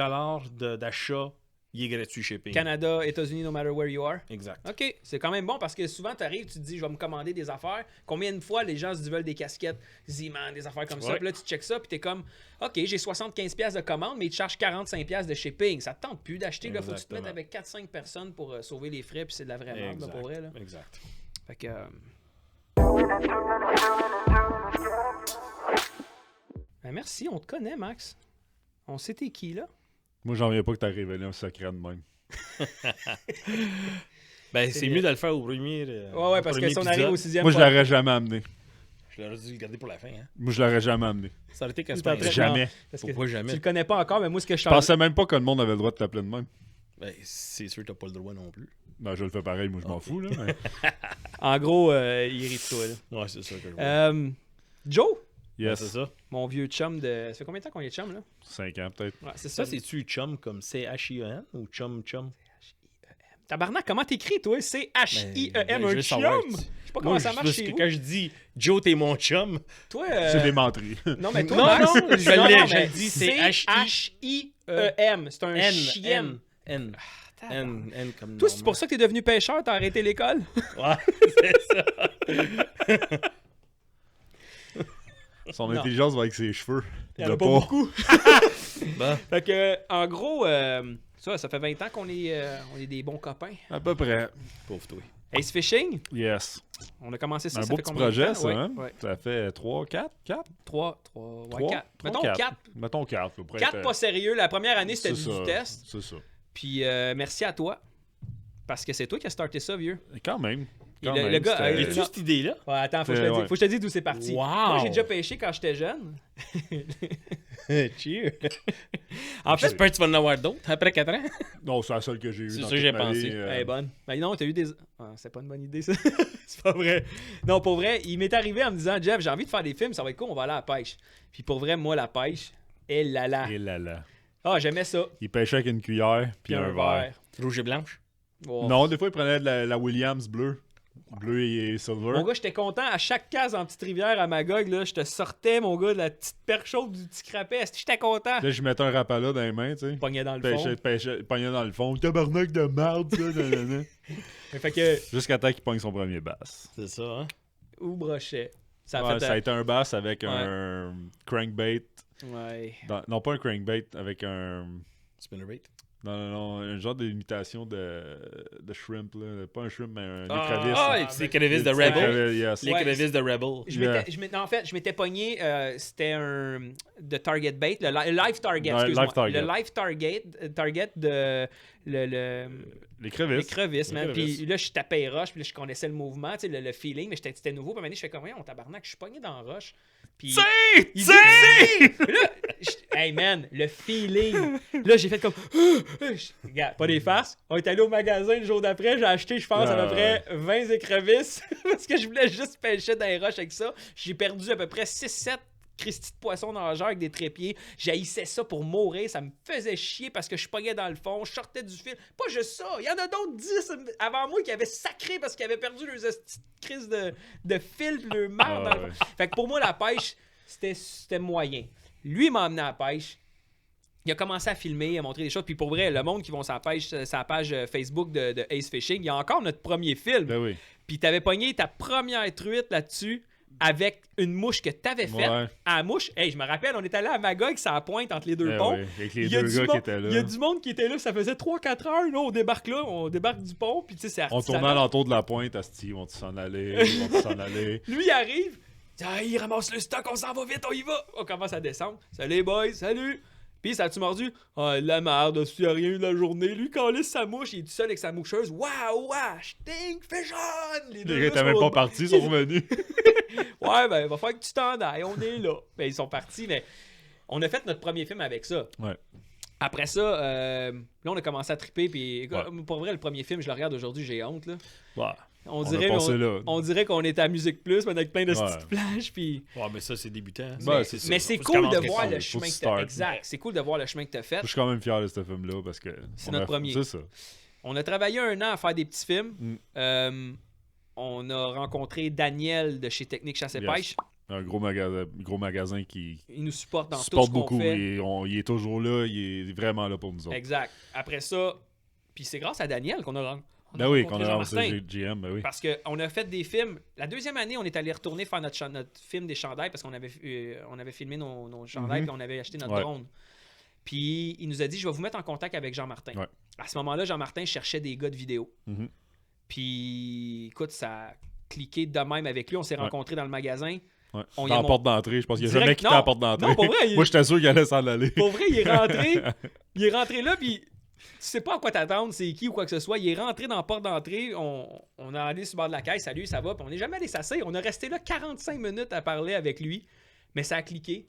d'achat, il est gratuit shipping. Canada, États-Unis, no matter where you are. Exact. OK, c'est quand même bon parce que souvent tu arrives, tu te dis je vais me commander des affaires. Combien de fois les gens se veulent des casquettes Z-Man, des affaires comme ça. Ouais. Puis là tu checkes ça puis t'es comme OK, j'ai 75$ de commande mais ils te chargent 45$ de shipping. Ça te tente plus d'acheter, là, faut que tu te mettes Exactement. avec 4-5 personnes pour sauver les frais puis c'est de la vraie merde là, Exact. pour vrai là. Exact. Fait que ben, merci, on te connaît Max. On sait t'es qui là. Moi, j'en viens pas que t'as révélé un secret de même. Ben, c'est mieux de le faire au premier. Ouais, parce que si on arrive au 6e Moi, je l'aurais jamais amené. Je l'aurais dû le garder pour la fin. Hein. Moi, je l'aurais jamais amené. Ça aurait été qu'à ce Tout en point. train- Jamais. parce que Pourquoi tu jamais? le connais pas encore mais moi ce que je Je pensais même pas que le monde avait le droit de t'appeler de même. Ben, c'est sûr que t'as pas le droit non plus. Ben, je le fais pareil, moi, je m'en fous, là. mais- En gros, il rit de toi là. Ouais, c'est ça que je vois. Joe, Ben, Yes. c'est ça. mon vieux chum de. Ça fait combien de temps qu'on est chum, là? 5 ans, peut-être. Ouais, c'est ça. Ça, c'est-tu chum comme C-H-I-E-N ou chum? Tabarnak, comment t'écris, toi? C-H-I-E-M, Ben, je un veux chum? savoir. Je sais pas comment ça marche parce chez que vous. quand je dis Joe, t'es mon chum, Toi, C'est des menteries. Non, mais toi, Non, Max, non, je non, l'ai, non, je mais le dis, c'est C-H-I-E-M. C'est un N, chien. N, N, N comme Toi, c'est pour ça que t'es devenu pêcheur, t'as arrêté l'école? Ouais, c'est ça. Son Non. intelligence va avec ses cheveux. Il y en a De pas pas. beaucoup. Bon. Fait que, en gros, ça fait 20 ans qu'on est des bons copains. À peu près. Pauvre toi. Ace Fishing, Yes. on a commencé ça. Un ça beau fait petit combien de projet, temps? ça, Ouais, hein? ouais. Ça fait 3, 4? 4? 3, ouais, 4. Mettons 4. Mettons 4. 4 pas sérieux. La première année, c'était du test. C'est ça. Puis merci à toi. Parce que c'est toi qui as starté ça, vieux. Et quand même. Quand le même, gars, c'était- As-tu cette idée-là? Ouais, attends, faut que je te dise, faut que je te dise d'où c'est parti. Wow! Moi, j'ai déjà pêché quand j'étais jeune. Cheers. En fait, J'espère que tu vas en avoir d'autres après 4 ans. Non, c'est la seule que j'ai eue. C'est dans ça que toute j'ai ma pensé. vie, elle est bonne. Ben non, t'as eu des. Ah, c'est pas une bonne idée, ça. C'est pas vrai. Non, pour vrai, il m'est arrivé en me disant, Jeff, j'ai envie de faire des films, ça va être cool, on va aller à la pêche. Puis pour vrai, moi, la pêche, Et là. Ah, j'aimais ça. Il pêchait avec une cuillère puis un verre. Rouge et blanche. Oh. Non, des fois, il prenait de la Williams bleue. Bleu et silver. Mon gars, j'étais content. À chaque case en petite rivière à Magog, là, je te sortais, mon gars, de la petite perche chaude du petit crapet. J'étais content. Là, je mettais un rapala dans les mains, tu sais. Pognais dans le fond. Pognait dans le fond. Tabarnak de marde, ça. Nanana. Fait que. Jusqu'à temps qu'il pogne son premier bass. C'est ça, hein? Ou brochet. Ça a Ouais, fait. ça a été un bass avec un crankbait. Ouais. Non, pas un crankbait, avec un. Spinnerbait. Non, un genre d'imitation de shrimp, là. Pas un shrimp, mais un Ah, écrevis. Ah, c'est les crevisses de Des Rebel. crevisses, yes. Les Ouais, crevisses de Rebel. En fait, je m'étais pogné, c'était un de Target Bait, le Live Target, Ouais, excuse-moi. Live Target. Le Live Target de Les crevisses. les crevisses, man. Les crevisses. Puis là, je tapais les roches, puis là, je connaissais le mouvement, tu sais, le feeling, mais c'était nouveau. Puis à un moment donné, je fais comme, on tabarnak, je suis pogné dans la roche. Puis il dit, Puis là, hey man, le feeling. Là, j'ai fait comme, regarde, pas des farces. On est allé au magasin le jour d'après, j'ai acheté, je pense, à peu près 20 écrevisses parce que je voulais juste pêcher dans les roches avec ça. J'ai perdu à peu près 6-7 Christy de poissons nageurs avec des trépieds. J'haïssais ça pour mourir. Ça me faisait chier parce que je pognais dans le fond. Je sortais du fil. Pas juste ça. Il y en a d'autres 10 avant moi qui avaient sacré parce qu'ils avaient perdu leurs petites crises de fil pis leur marde dans le fond. Fait que pour moi, la pêche, c'était moyen. Lui, il m'a emmené à la pêche. Il a commencé à filmer, à montrer des choses. Puis pour vrai, le monde qui vont sur la page Facebook de Ace Fishing, il y a encore notre premier film. Ben oui. Puis t'avais pogné ta première truite là-dessus avec une mouche que t'avais faite. Ouais. À la mouche, hey, je me rappelle, on est allé à Magog, ça pointe entre les deux Ben ponts. oui, avec les Il y a deux du gars monde- qui étaient là. Il y a du monde qui était là, ça faisait 3-4 heures. Là, on débarque du pont, puis tu sais, c'est On tournait artisanal. alentour de la pointe, Asti, ils vont s'en aller, ils vont s'en aller. Lui, il arrive, il ramasse le stock, on s'en va vite, on y va. On commence à descendre. Salut les boys, salut. Puis ça a-tu mordu? Ah, la merde, s'il n'y a rien eu de la journée. Lui, quand il sa mouche, il est tout seul avec sa moucheuse. Waouh, stink, fais jaune! Les deux Les gars gars étaient même sont- pas partis, ils sont revenus. Ouais, ben, il va falloir que tu t'en ailles, on est là. Ben, ils sont partis, mais on a fait notre premier film avec ça. Ouais. Après ça, là, on a commencé à triper, puis pour vrai, le premier film, je le regarde aujourd'hui, j'ai honte, là. Ouais. On a dirait, passé là. on dirait qu'on est à Musique Plus, mais avec plein de Ouais. petites plages, puis... Ouais, mais ça, c'est débutant. Ben, mais c'est ça. mais c'est Faut cool de commencer voir fort, le faut chemin que que tu t'as startes. Exact, c'est cool de voir le chemin que t'as fait. Je suis quand même fier de ce film-là parce que. C'est notre premier. C'est ça. On a travaillé 1 an à faire des petits films. Mm. On a rencontré Daniel de chez Technique Chasse et Yes. Pêche. Un gros magasin qui Il nous supporte dans tout ce supporte qu'on beaucoup. fait. Il est toujours là, il est vraiment là pour nous autres. Exact. Après ça, puis c'est grâce à Daniel qu'on a Ben oui, qu'on rencontré a lancé Jean-Martin. GM, ben oui. Parce qu'on a fait des films. La deuxième année, on est allé retourner faire notre film des chandails parce qu'on avait filmé nos chandails et on avait acheté notre Ouais. drone. Puis il nous a dit, je vais vous mettre en contact avec Jean-Martin. Ouais. À ce moment-là, Jean-Martin cherchait des gars de vidéo. Mhm. Puis écoute, ça a cliqué de même avec lui. On s'est Ouais. rencontrés dans le magasin. Ouais. On y Dans a la mon- porte d'entrée, je pense qu'il a Direct- jamais quitté non. la porte d'entrée. Non, pour vrai, Moi, j'étais sûr qu'il allait s'en aller. Pour vrai, il est rentré. Il est rentré là, puis tu sais pas à quoi t'attendre, c'est qui ou quoi que ce soit. Il est rentré dans la porte d'entrée. On a allé sur le bord de la caisse. Salut, ça va? Puis on n'est jamais allé s'asseoir. On a resté là 45 minutes à parler avec lui. Mais ça a cliqué.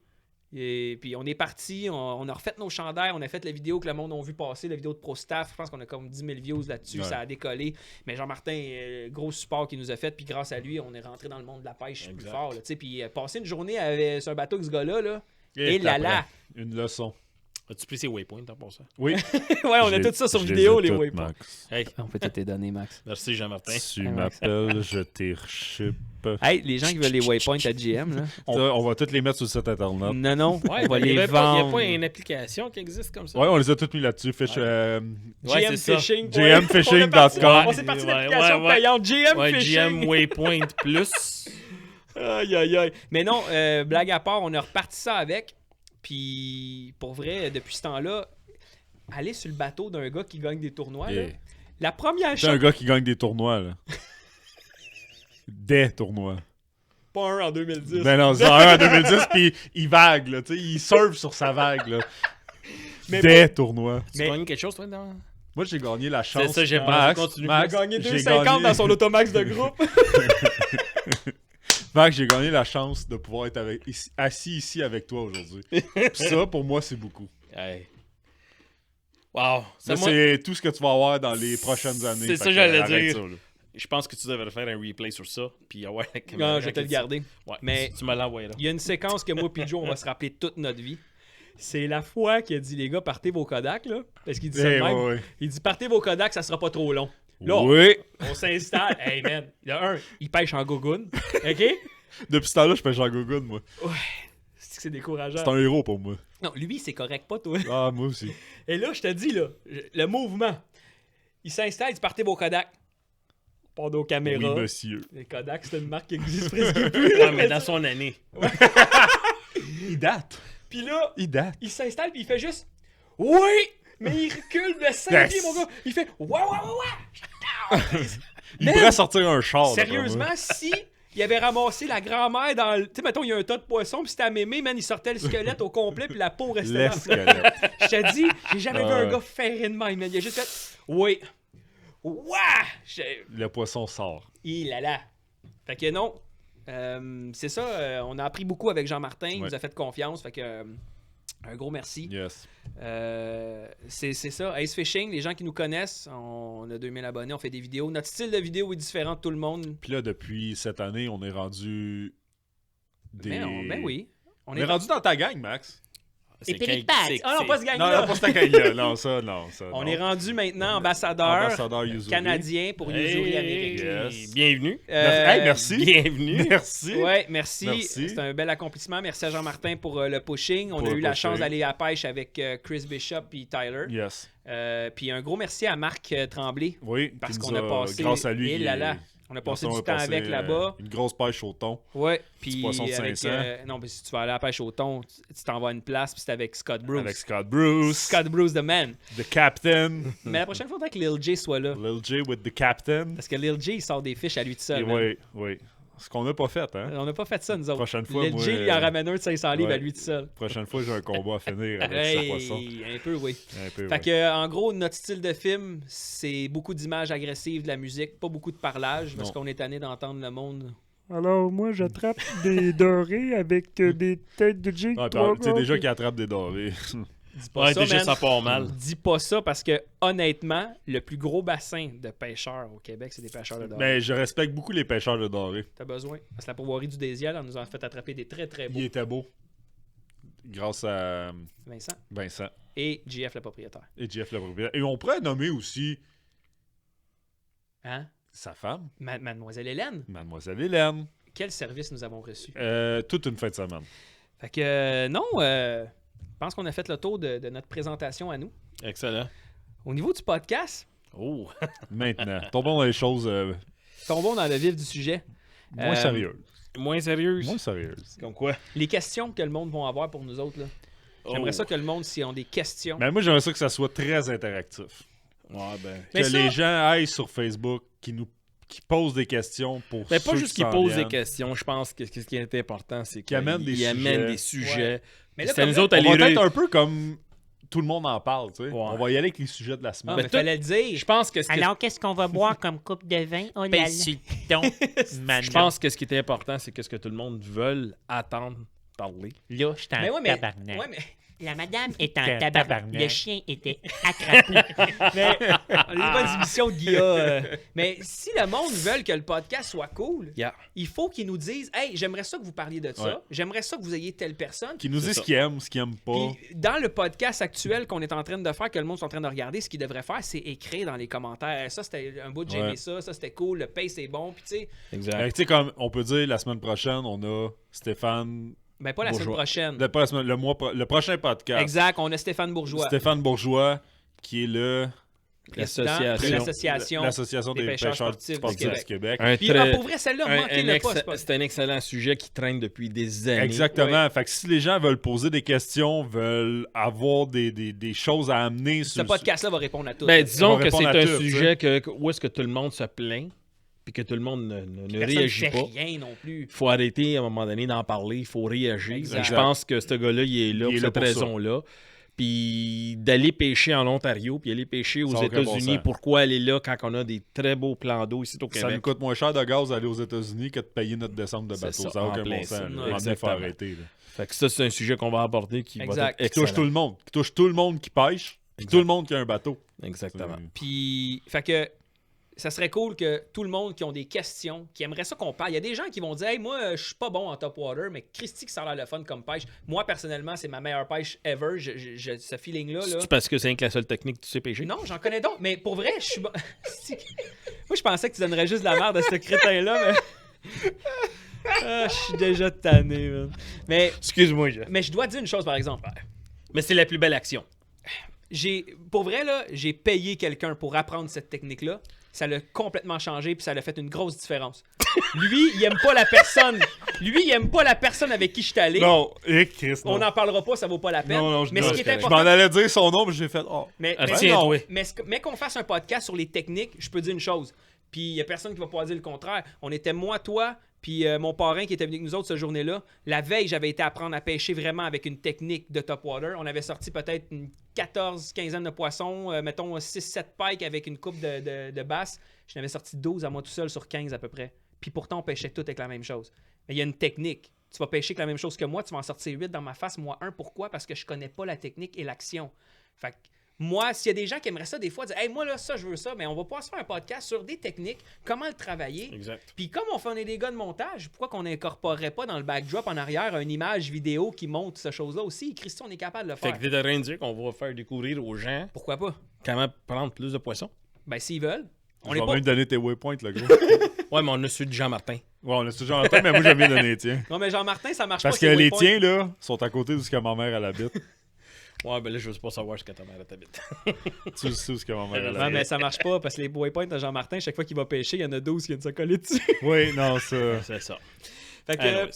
Et puis on est parti. On a refait nos chandails. On a fait la vidéo que le monde a vu passer, la vidéo de ProStaff. Je pense qu'on a comme 10 000 views là-dessus. Ouais. Ça a décollé. Mais Jean-Martin, gros support qu'il nous a fait. Puis grâce à lui, on est rentré dans le monde de la pêche plus Exact. fort. Là, tu sais. Puis passer une journée sur un bateau avec ce gars-là, là, Et et là après, là. Une leçon. As-tu pris ces waypoints pour ça? Oui. Ouais, on a tout ça sur vidéo, les waypoints. Max. Hey, On peut tout te donner, Max. merci Jean-Martin. Tu Hey, Max. m'appelles, je t'irship. Hey, les gens qui veulent les waypoints à GM, là. On va tous les mettre sur le site internet. Non. Ouais, on va il n'y les a pas vendre. une application qui existe comme ça. Ouais, on les a tous mis là-dessus. Ouais, GM c'est ça. Fishing. GMFishing.com. On s'est parti d'application Ouais. payante. GM Ouais, Fishing. GM Waypoint Plus. Aïe. Mais non, blague à part, on a reparti ça avec. Puis, pour vrai, depuis ce temps-là, aller sur le bateau d'un gars qui gagne des tournois, là, la première C'est un chose... gars qui gagne des tournois, là. Des tournois. Pas un en 2010. Ben non, c'est un en 2010, puis il vague, là. Tu sais, il surfe sur sa vague, là. Mais Des tournois. Tu Mais- gagnes quelque chose, toi, dans... Moi, j'ai gagné la chance. C'est ça, j'ai Max, pensé, continue. Il a Max, gagné j'ai 2,50 gagné- dans son automax de groupe. Max, j'ai gagné la chance de pouvoir être assis ici avec toi aujourd'hui. Puis ça, pour moi, c'est beaucoup. Hey. Wow. Ça, c'est tout ce que tu vas avoir dans les prochaines années. C'est Fait ça que j'allais arrête dire. ça, là. Je pense que tu devrais faire un replay sur ça. Puis ouais, la caméra. Non, je vais te le garder. Ouais, Mais- tu me l'envoies là. Il y a une séquence que moi et Joe, on va se rappeler toute notre vie. C'est la fois qu'il a dit, les gars, partez vos Kodak, là. Parce qu'il dit ça de Eh, même. ouais. Il dit, partez vos Kodak, ça sera pas trop long. Là, Oui. on s'installe. Hey, man. Il pêche en gogoune. OK? Depuis ce temps-là, je pêche en gogoune, moi. C'est décourageant. C'est un héros pour moi. Non, lui, c'est correct, pas toi. Ah, moi aussi. Et là, je te dis, là, le mouvement. Il s'installe, il dit, partez vos Kodak. On part nos caméras. Oui, monsieur. Les Kodak, c'est une marque qui existe presque plus. Ouais, mais dans son année. Il date. Puis là, Il date. il s'installe puis il fait juste oui, mais il recule de 5 Yes. pieds, mon gars. Il fait ouais. Il Man, pourrait sortir un char. d'après moi. Sérieusement, si il avait ramassé la grand-mère dans le. Tu sais, mettons, il y a un tas de poissons, puis c'était à mémé, man, il sortait le squelette au complet, puis la peau restait là. L'escalette. Je te dis, j'ai jamais vu un Ouais. gars ferré de même, man. Il a juste fait oui. Ouah! Le poisson sort. Là. Fait que non. C'est ça, on a appris beaucoup avec Jean-Martin, il Ouais. nous a fait confiance, fait que un gros merci. Yes. C'est ça, Ace Fishing, les gens qui nous connaissent, on a 2000 abonnés, on fait des vidéos. Notre style de vidéo est différent de tout le monde. Puis là, depuis cette année, on est rendu. Ben oui. On est rendu dans ta gang, Max. C'est Épilique quel- Pax. c'est- Ah non, c'est- pas ce Non, gang-là. non, pas cette gang-là. Non, ça, non. On non. est rendu maintenant ambassadeur Ambassadeur Yuzuri. canadien pour Yuzuri américain. Yes. Bienvenue. Hey, merci. Bienvenue. Merci. Ouais, merci. Merci. C'est un bel accomplissement. Merci à Jean-Martin pour le pushing. On Pour a le eu la pushing. chance d'aller à la pêche avec Chris Bishop et Tyler. Yes. Puis un gros merci à Marc Tremblay. Oui. Parce qui qu'on nous a passé. Grâce à lui. Et là là. On a passé on du a temps passé, avec là-bas. Une grosse pêche au thon. Ouais. Puis poisson de avec, 500. non, mais si tu vas aller à la pêche au thon, tu t'en vas à une place, puis c'est avec Scott Bruce. Avec Scott Bruce. Scott Bruce, the man. The Captain. Mais la prochaine fois, il faudrait que Lil J soit là. Lil J with the Captain. Parce que Lil J, il sort des fiches à lui tout seul. man. Oui, oui. Ce qu'on n'a pas fait, hein. On n'a pas fait ça, nous autres. Prochaine fois, Lil moi, J, il en ramène un de 500 livres ouais. à lui tout seul. Prochaine fois, j'ai un combat à finir avec ce poisson. Hey, un peu, oui. Un peu, Fait ouais. que, en gros, notre style de film, c'est beaucoup d'images agressives, de la musique, pas beaucoup de parlage, parce Non. qu'on est tanné d'entendre le monde. Alors, moi, j'attrape des dorés avec des têtes de jig. Ah, tu sais déjà qu'il attrape des dorés. Dis pas Ouais, ça, déjà, man. ça part mal. Dis pas ça parce que, honnêtement, le plus gros bassin de pêcheurs au Québec, c'est des pêcheurs de dorés. Mais je respecte beaucoup les pêcheurs de dorés. T'as besoin. Parce que la pourvoirie du Désiel, on nous a fait attraper des très très beaux. Il était beau. Grâce à Vincent Vincent et JF, le propriétaire. et Jeff le propriétaire. Et on pourrait nommer aussi Hein? sa femme, Mademoiselle Hélène, Mademoiselle Hélène. quel service nous avons reçu? Toute une fin de semaine. Fait que, non, je pense qu'on a fait le tour de notre présentation à nous. Excellent. Au niveau du podcast, Oh. Maintenant, tombons dans les choses tombons dans le vif du sujet. moins sérieuses. Moins sérieuse. Moins sérieuses. Comme quoi? Les questions que le monde va avoir pour nous autres, là. J'aimerais Oh. ça que le monde, s'ils ont des questions. Mais moi, j'aimerais ça que ça soit très interactif. Ouais, ben. Mais Que ça- les gens aillent sur Facebook, qui posent des questions pour Mais ceux pas juste qui qu'ils s'en posent des viennent. questions. Je pense que ce qui est important, c'est Qu'ils amènent des qu'ils amènent sujets. des sujets. Mais là, C'est à comme nous là, autres à On va les être un peu comme tout le monde en parle, tu sais. Ouais. On va y aller avec les sujets de la Ah, semaine. mais Ben, fallait le dire. Je pense que ce que- Alors, qu'est-ce qu'on va boire comme coupe de vin? Oh là là. Je pense que ce qui est important, c'est que ce que tout le monde veut attendre parler. Là, je suis en Mais ouais, mais, tabarnak. ouais, mais La madame est en Tabarnak. tabarnak. Le chien était attrapé. Mais on n'est pas une émission de Guilla. Mais si le monde veut que le podcast soit cool, Yeah. il faut qu'ils nous disent hey, j'aimerais ça que vous parliez de ça. Ouais. J'aimerais ça que vous ayez telle personne. Qui nous dit C'est ce ça. qu'ils aiment, ce qu'ils aiment pas. Puis, dans le podcast actuel qu'on est en train de faire, que le monde est en train de regarder, ce qu'ils devraient faire, c'est écrire dans les commentaires. Ça, c'était un bout de j'ai aimé Ouais. ça c'était cool, le pace est bon. Puis, tu sais, Exact. Fait que, tu sais, comme on peut dire, la semaine prochaine, on a Stéphane. ben pas la semaine Bourgeois. prochaine. Pas la semaine, le prochain podcast. Exact, on a Stéphane Bourgeois, Stéphane Bourgeois, qui est le. président de L'association. l'association des pêcheurs pêcheurs sportifs sportifs du du Québec. Un Puis, très- pour vrai, celle-là, manquez-le pas. c'est pas- C'est un excellent sujet qui traîne depuis des années. Exactement. Fait que si les gens veulent poser des questions, veulent avoir des choses à amener Ce sur. podcast-là va répondre à tout. Ben, disons On va que c'est répondre à un tout, sujet où est-ce que tout le monde se plaint puis que tout le monde ne Personne réagit fait pas. rien non plus. Il faut arrêter à un moment donné d'en parler, il faut réagir. Exact. Je pense que ce gars-là, il est là Il est pour là cette pour ça. raison-là. Puis d'aller pêcher en Ontario, puis aller pêcher aux Ça n'a aucun bon États-Unis, sens. pourquoi aller là quand on a des très beaux plans d'eau ici au Ça nous Québec? coûte moins cher de gaz d'aller aux États-Unis que de payer notre descente de C'est bateau. ça, Ça n'a en aucun plein bon sens. ça. là. À un moment donné, il faut Exactement. arrêter. Là. Fait que ça, c'est un sujet qu'on va aborder qui Exact. va être Qui touche excellent. tout le monde. Qui touche tout le monde qui pêche. Puis Exact. tout le monde qui a un bateau. Exactement. Puis, fait que ça serait cool que tout le monde qui ont des questions, qui aimerait ça qu'on parle. Il y a des gens qui vont dire hey, moi, je suis pas bon en top water, mais Christy, que ça a l'air le fun comme pêche. Moi, personnellement, c'est ma meilleure pêche ever. Ce feeling-là. Là. C'est parce que c'est rien que la seule technique que tu sais pêcher? Non, j'en connais d'autres, mais pour vrai, je suis bon. Moi, je pensais que tu donnerais juste de la merde à ce crétin-là, mais. Ah, je suis déjà tanné, man. Mais, Excuse-moi, mais je dois dire une chose, par exemple. Mais c'est la plus belle action. Pour vrai, là, j'ai payé quelqu'un pour apprendre cette technique-là. Ça l'a complètement changé, puis ça l'a fait une grosse différence. Lui, il aime pas la personne. Lui, il aime pas la personne avec qui je suis allé. Non, Chris, non. On n'en parlera pas, ça vaut pas la peine. Non, mais ce qui est je important, m'en allais dire son nom, mais j'ai fait. Oh. mais, Ah, mais- tiens-toi. mais qu'on fasse un podcast sur les techniques, je peux dire une chose. Puis il y a personne qui va pouvoir dire le contraire. On était moi, toi, puis mon parrain qui était venu avec nous autres cette journée-là. La veille, j'avais été apprendre à pêcher vraiment avec une technique de top water. On avait sorti peut-être une 14-15 de poissons, mettons 6-7 pikes avec une coupe de basse. J'en avais sorti 12 à moi tout seul sur 15 à peu près. Puis pourtant, on pêchait tout avec la même chose. Mais il y a une technique. Tu vas pêcher avec la même chose que moi, tu vas en sortir 8 dans ma face, moi 1. Pourquoi? Parce que je connais pas la technique et l'action. Fait que moi, s'il y a des gens qui aimeraient ça des fois, dire hey, moi là, ça, je veux ça, mais on va pouvoir se faire un podcast sur des techniques, comment le travailler. Exact. Puis comme on est des gars de montage, pourquoi qu'on n'incorporerait pas dans le backdrop en arrière une image vidéo qui montre cette chose-là aussi? Christian, on est capable de le Fait faire. que t'es en train de dire qu'on va faire découvrir aux gens Pourquoi pas? comment prendre plus de poissons. Ben s'ils veulent. On On est va pas... même donner tes waypoints, le gros. Ouais, mais on a celui de Jean-Martin. Ouais, on a toujours en tête, mais moi, j'aime bien donner les tiens. Non, mais Jean-Martin, ça marche Parce pas. que ses les waypoints. tiens, là, sont à côté de ce que ma mère, elle habite. Ouais, ben là, je veux pas savoir ce que ta mère t'habite. Tu sais où ce que ma mère, elle Non, habite. mais ça marche pas parce que les waypoints de Jean-Martin, chaque fois qu'il va pêcher, il y en a 12 qui viennent se coller dessus. Oui, non, ça. C'est ça. Fait que, Anyways.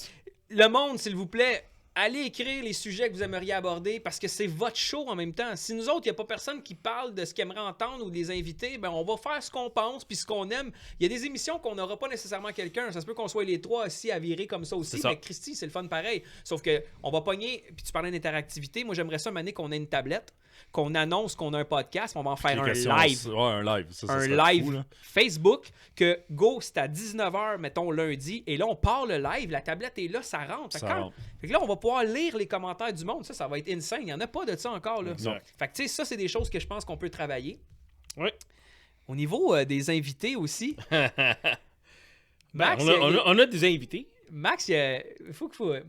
le monde, s'il vous plaît, allez écrire les sujets que vous aimeriez aborder parce que c'est votre show en même temps. Si nous autres, il n'y a pas personne qui parle de ce qu'il aimerait entendre ou des invités, ben on va faire ce qu'on pense puis ce qu'on aime. Il y a des émissions qu'on n'aura pas nécessairement quelqu'un. Ça se peut qu'on soit les trois aussi à virer comme ça aussi. C'est ça. Mais Christy, c'est le fun pareil. Sauf que on va pogner, puis tu parlais d'interactivité. Moi, j'aimerais ça, Mané, qu'on ait une tablette, qu'on annonce qu'on a un podcast, on va en faire un live. Ouais, un live. Ça Un serait live fou, là. Facebook que go, c'est à 19h, mettons lundi, et là on part le live, la tablette est là, ça rentre. Ça Fait que rentre. fait que là on va pouvoir lire les commentaires du monde, ça va être insane, il n'y en a pas de ça encore là. Exact. Fait que tu sais, ça c'est des choses que je pense qu'on peut travailler. Oui. Au niveau des invités aussi, Max, On a des invités. Max,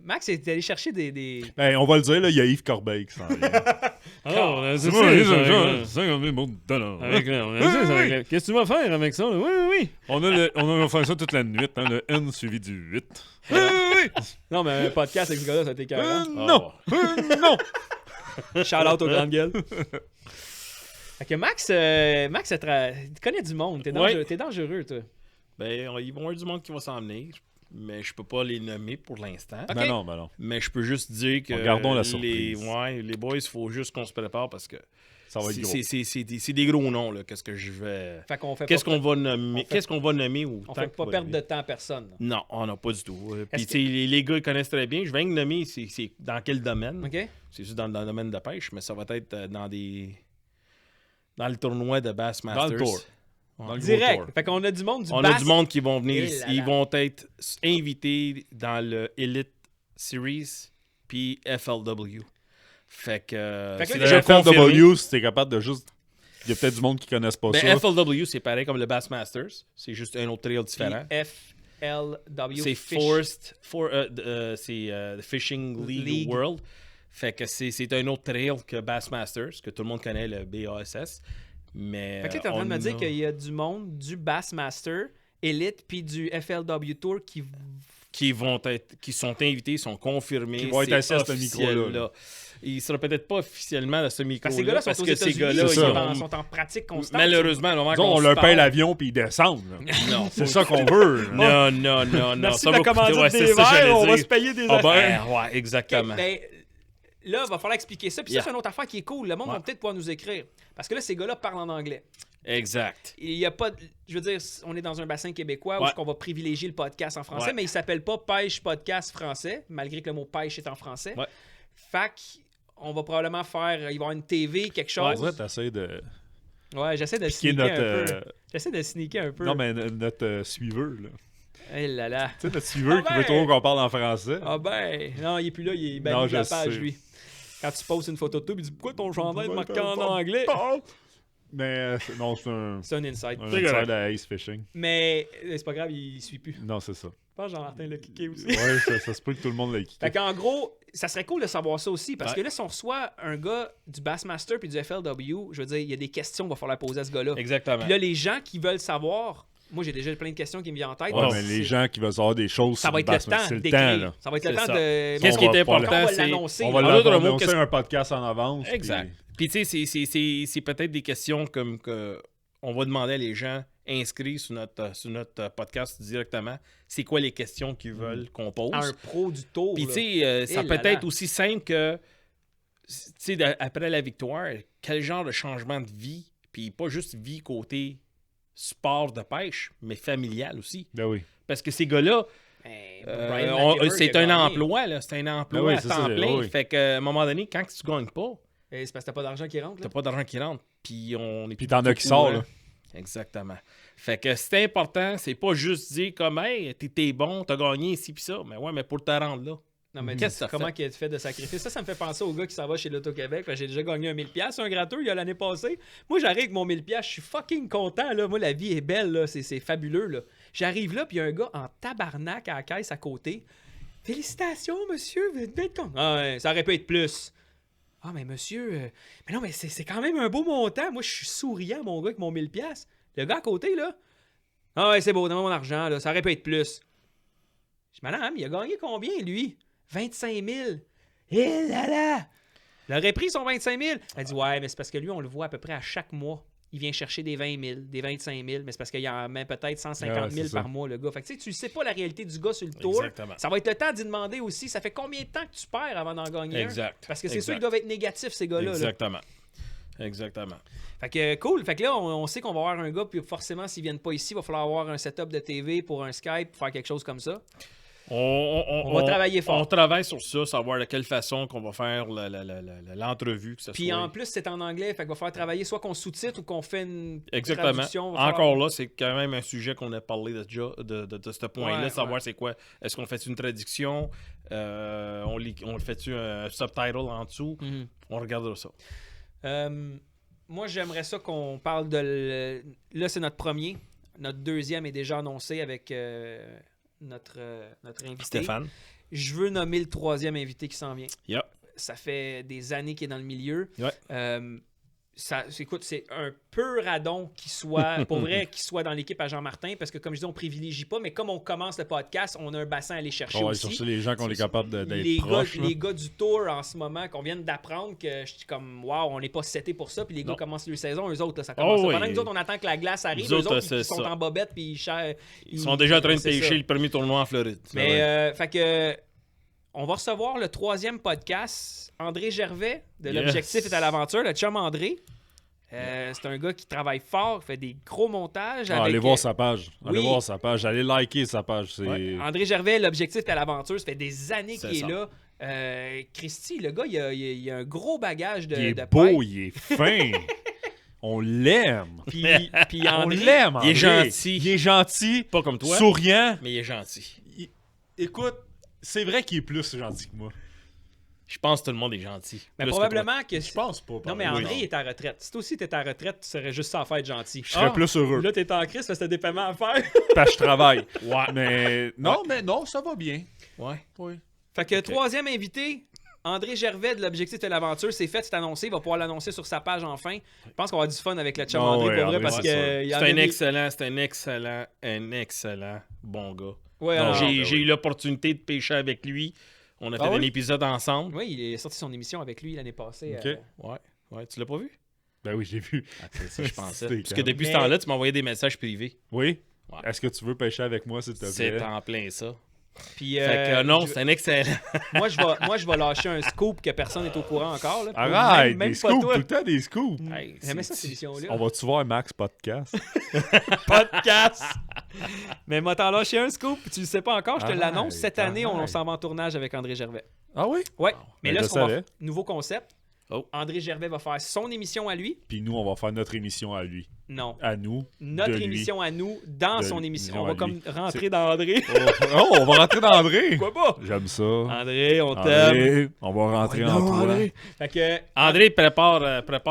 Max est allé chercher des... Ben, on va le dire, là, il y a Yves Corbeil qui s'en vient. C'est moi, Qu'est-ce que tu vas faire avec ça? Oui, oui. On va faire ça toute la nuit, hein, le N suivi du 8. Non, mais un podcast avec ce gars-là, ça a été carré. Non! Non! Shout-out aux grandes gueules. Fait que Max, tu connais du monde, t'es dangereux, toi. Ben, ils vont y avoir du monde qui va s'en venir, mais je peux pas les nommer pour l'instant. Ok. Ben non, ben non. Mais je peux juste dire que Gardons la les surprise. boys, il faut juste qu'on se prépare parce que Ça va être gros. c'est des gros noms là. Qu'est-ce que je vais Fait qu'on fait Qu'est-ce pas, qu'on va nommer Qu'est-ce qu'on va nommer au on temps fait pas qu'il va perdre de nommer. temps à personne. là. Non, on n'a pas du tout. Puis Est-ce tu sais, les gars ils connaissent très bien. Je vais nommer c'est dans quel domaine. OK? C'est juste dans le domaine de pêche, mais ça va être dans le tournoi de Bassmasters. Dans le tour. Ouais. Dans le gros Direct. tour. Fait qu'on a du monde du On bass. a du monde qui vont venir Et ici. là là. Ils vont être invités dans le Elite Series puis FLW. Fait que Fait que c'est là, déjà Le confirmé. FLW, si t'es capable de juste... Il y a peut-être du monde qui connaissent pas Ben, ça. FLW, c'est pareil comme le Bassmasters. C'est juste un autre trail différent. FLW. C'est The Fishing League World. Fait que c'est un autre trail que Bassmasters, que tout le monde connaît, le BASS. Mais Fait que là, t'es en train de me dire qu'il y a du monde du Bassmaster Elite puis du FLW Tour qui sont invités, sont confirmés. Qui vont être c'est assis à ce officiel, micro-là, là. là. Ils ne seront peut-être pas officiellement à ce micro-là. Parce que ces gars-là sont aux que ces États-Unis, gars-là, c'est ils ça. sont en pratique constante. malheureusement, au moment Disons, qu'on on se leur paye parle- l'avion puis ils descendent. là. Non, C'est ça qu'on veut. là. Non. Merci ça de la va coûter- commandite ouais, c'est des ça que verres, j'allais on va dire. se payer des Ah affaires. ben, ouais, exactement. Ben, là, il va falloir expliquer ça. Puis Yeah. ça, c'est une autre affaire qui est cool. Le monde va peut-être pouvoir nous écrire. Parce que là, ces gars-là parlent en anglais. Exact. Il y a pas... Je veux dire, on est dans un bassin québécois où Ouais. on va privilégier le podcast en français, Ouais. mais il s'appelle pas Pêche Podcast français, malgré que le mot pêche est en français. Ouais. Fac, on va probablement faire... Il va y avoir une TV, quelque chose. Ouais, t'essayes de Ouais, j'essaie de piquer sneaker notre... un peu. J'essaie de sneaker un peu. Non, mais notre suiveur, là. Eh là là. Tu sais, notre suiveur Ah qui ben! veut trop qu'on parle en français. Ah ben, non, il est plus là, il est banni Non, de la je page, sais. lui. Quand tu poses une photo de toi, il dit pourquoi ton chandail est Ouais, marqué en pas- anglais? Mais non, c'est un C'est un insight. inside à Ace Fishing. Mais c'est pas grave, il suit plus. Non, c'est ça. Je pense que Jean-Martin l'a kické aussi. Ouais, ça se peut que tout le monde l'ait Fait quitté. qu'en gros, ça serait cool de savoir ça aussi, parce Ouais. que là, si on reçoit un gars du Bassmaster puis du FLW, je veux dire, il y a des questions qu'il va falloir poser à ce gars-là. Exactement. Puis là, les gens qui veulent savoir, moi j'ai déjà plein de questions qui me viennent en tête. Ouais, donc mais c'est- les gens qui veulent savoir des choses ça sur va être le Bassmaster, temps c'est le d'écrire. temps, là. Ça va être le C'est temps ça. de... Qu'est-ce qui est On va important, on va c'est... l'annoncer. On va là. En d'autres mots, l'annoncer qu'est-ce- un podcast en avance. Exact. Puis tu sais, c'est peut-être des questions comme que on va demander à les gens inscrits sur notre podcast directement, c'est quoi les questions qu'ils veulent qu'on pose. À un pro du tour. Puis là. tu sais, ça Eh peut là là. être aussi simple que, tu sais, après la victoire, quel genre de changement de vie, puis pas juste vie côté sport de pêche, mais familial aussi. Ben oui. Parce que ces gars-là, Brian McKibber, c'est il a un gagné. emploi, là. C'est un emploi Ben oui, à c'est temps ça, plein. oui. Fait qu'à un moment donné, quand tu gagnes pas, C'est parce que t'as pas d'argent qui rentre. t'as Là. pas d'argent qui rentre. Puis on est Puis t'en as qui sort, là. Exactement. Fait que c'est important, c'est pas juste dire comme hey, t'es bon, t'as gagné ici pis ça. Mais ouais, mais pour te rendre là. Non, mais Qu'est-ce que ça comment fait? qu'il a fait de sacrifice? Ça me fait penser au gars qui s'en va chez l'Auto-Québec. J'ai déjà gagné un 1000$, un gratteux, il y a l'année passée. Moi, j'arrive avec mon 1000$, je suis fucking content. Là. Moi, la vie est belle, là. C'est fabuleux. Là. J'arrive là, puis il y a un gars en tabarnak à la caisse à côté. Félicitations, monsieur, vous êtes bien content. Ah, ouais, ça aurait pu être plus. Ah, mais monsieur, mais non, mais c'est quand même un beau montant. Moi, je suis souriant, mon gars, avec mon 1000$. Le gars à côté, là. Ah, ouais, c'est beau, donne-moi mon argent, là. Ça aurait pu être plus. Je dis, madame, il a gagné combien, lui? 25 000. Eh là là! Il aurait pris son 25 000. Elle dit, ouais, mais c'est parce que lui, on le voit à peu près à chaque mois. Il vient chercher des 20 000, des 25 000, mais c'est parce qu'il en met peut-être 150 000 Ouais, c'est par ça. mois, le gars. Fait que tu sais, tu sais pas la réalité du gars sur le tour. Exactement. Ça va être le temps d'y demander aussi, ça fait combien de temps que tu perds avant d'en gagner un? Exact. Parce que c'est Exact. sûr qu'ils doivent être négatifs, ces gars-là. là. Exactement. Exactement. Fait que cool. Fait que là, on sait qu'on va avoir un gars, puis forcément, s'ils viennent pas ici, il va falloir avoir un setup de TV pour un Skype, pour faire quelque chose comme ça. On va travailler fort. On travaille sur ça, savoir de quelle façon qu'on va faire l'entrevue. Que ça Puis soit... en plus, c'est en anglais, fait qu'il va falloir travailler soit qu'on sous-titre ou qu'on fait une Exactement. traduction. Va falloir- Encore là, c'est quand même un sujet qu'on a parlé déjà de ce point-là, Ouais, savoir ouais. c'est quoi. Est-ce qu'on fait une traduction? On le fait-tu un subtitle en dessous? Mhm. On regardera ça. Moi, j'aimerais ça qu'on parle de... Là, c'est notre premier. Notre deuxième est déjà annoncé avec notre invité. Stéphane? Je veux nommer le troisième invité qui s'en vient. Yeah. Ça fait des années qu'il est dans le milieu. Ouais. Écoute, c'est un peu radon qu'il soit, pour vrai, qu'il soit dans l'équipe à Jean-Martin, parce que comme je dis, on privilégie pas, mais comme on commence le podcast, on a un bassin à aller chercher On va aller aussi. chercher les gens qu'on est capable Les d'être gars, proches. là. les gars du tour en ce moment, qu'on vient d'apprendre que je suis comme, wow, on n'est pas seté pour ça, puis les gars Non. commencent leur saison, eux autres, là, ça commence. Oh oui. Pendant que nous autres, on attend que la glace arrive, Nous eux autres, autres, c'est ils sont ça. en bobette, puis Ils sont déjà en train de c'est pêcher ça. le premier tournoi en Floride. Mais, fait que, on va recevoir le troisième podcast, André Gervais, de Yes. L'Objectif est à l'aventure, le chum André. C'est un gars qui travaille fort, fait des gros montages. Ah, avec, allez voir sa page. Allez oui. voir sa page. Allez liker sa page. C'est... Ouais. André Gervais, L'Objectif est à l'aventure, ça fait des années C'est qu'il ça. est là. Christy, le gars, il a un gros bagage de Il est de beau, pipe. il est fin. On l'aime. Puis On André, l'aime, il est André. gentil. Il est gentil, Pas comme toi, souriant. mais il est gentil. Écoute, c'est vrai qu'il est plus gentil que moi. Je pense que tout le monde est gentil. Mais Plus que probablement que. Je pense pas. Non, mais par André exemple. il est à retraite. Si toi aussi t'es à retraite, tu serais juste ça à faire être gentil. Je serais plus heureux. Là, t'es en crise parce que t'as des paiements à faire. Parce que je travaille. Ouais. Mais non, mais non, ça va bien. Ouais. Oui. Fait que troisième invité, André Gervais de l'Objectif de l'aventure, c'est fait, c'est annoncé. Il va pouvoir l'annoncer sur sa page enfin. Je pense qu'on va avoir du fun avec le chum Oh, André ouais, pour vrai André, parce c'est que. sûr. il y en C'est a un des- excellent bon gars. Ouais, Non, alors- ben J'ai oui. eu l'opportunité de pêcher avec lui. On a fait Ah un oui? épisode ensemble. Oui, il a sorti son émission avec lui l'année passée. Ok. Ouais. Tu l'as pas vu? Ben oui, j'ai vu. C'est ça, je pensais. C'était Parce que calme. depuis ce Mais- temps-là, tu m'envoyais des messages privés. Oui? Ouais. Est-ce que tu veux pêcher avec moi, s'il te C'est plaît? en plein ça. Puis, Fait que non, je- c'est un excellent. moi, je vais lâcher un scoop que personne n'est au courant encore. Là. Arrête, Même des pas scoops, toi. tout le temps des scoops. Hey, J'aimais ça, c'est- cette émission-là. On va-tu voir Max Podcast? Podcast. Mais moi, t'en lâché un scoop, tu le sais pas encore, je te Arrête, l'annonce. Cette année, on arrête. s'en va en tournage avec André Gervais. Ah oui? Ouais, mais Ben, là, je ce qu'on va savais. nouveau concept. Oh. André Gervais va faire son émission à lui. Puis nous, on va faire notre émission à lui. Non. À nous. Notre de lui. émission à nous dans De son lui. émission. Émission On va à comme lui. rentrer dans André. Oh, on va rentrer dans André. Pourquoi pas? J'aime ça. André, on t'aime. André, on va rentrer en toi. Fait que, André prépare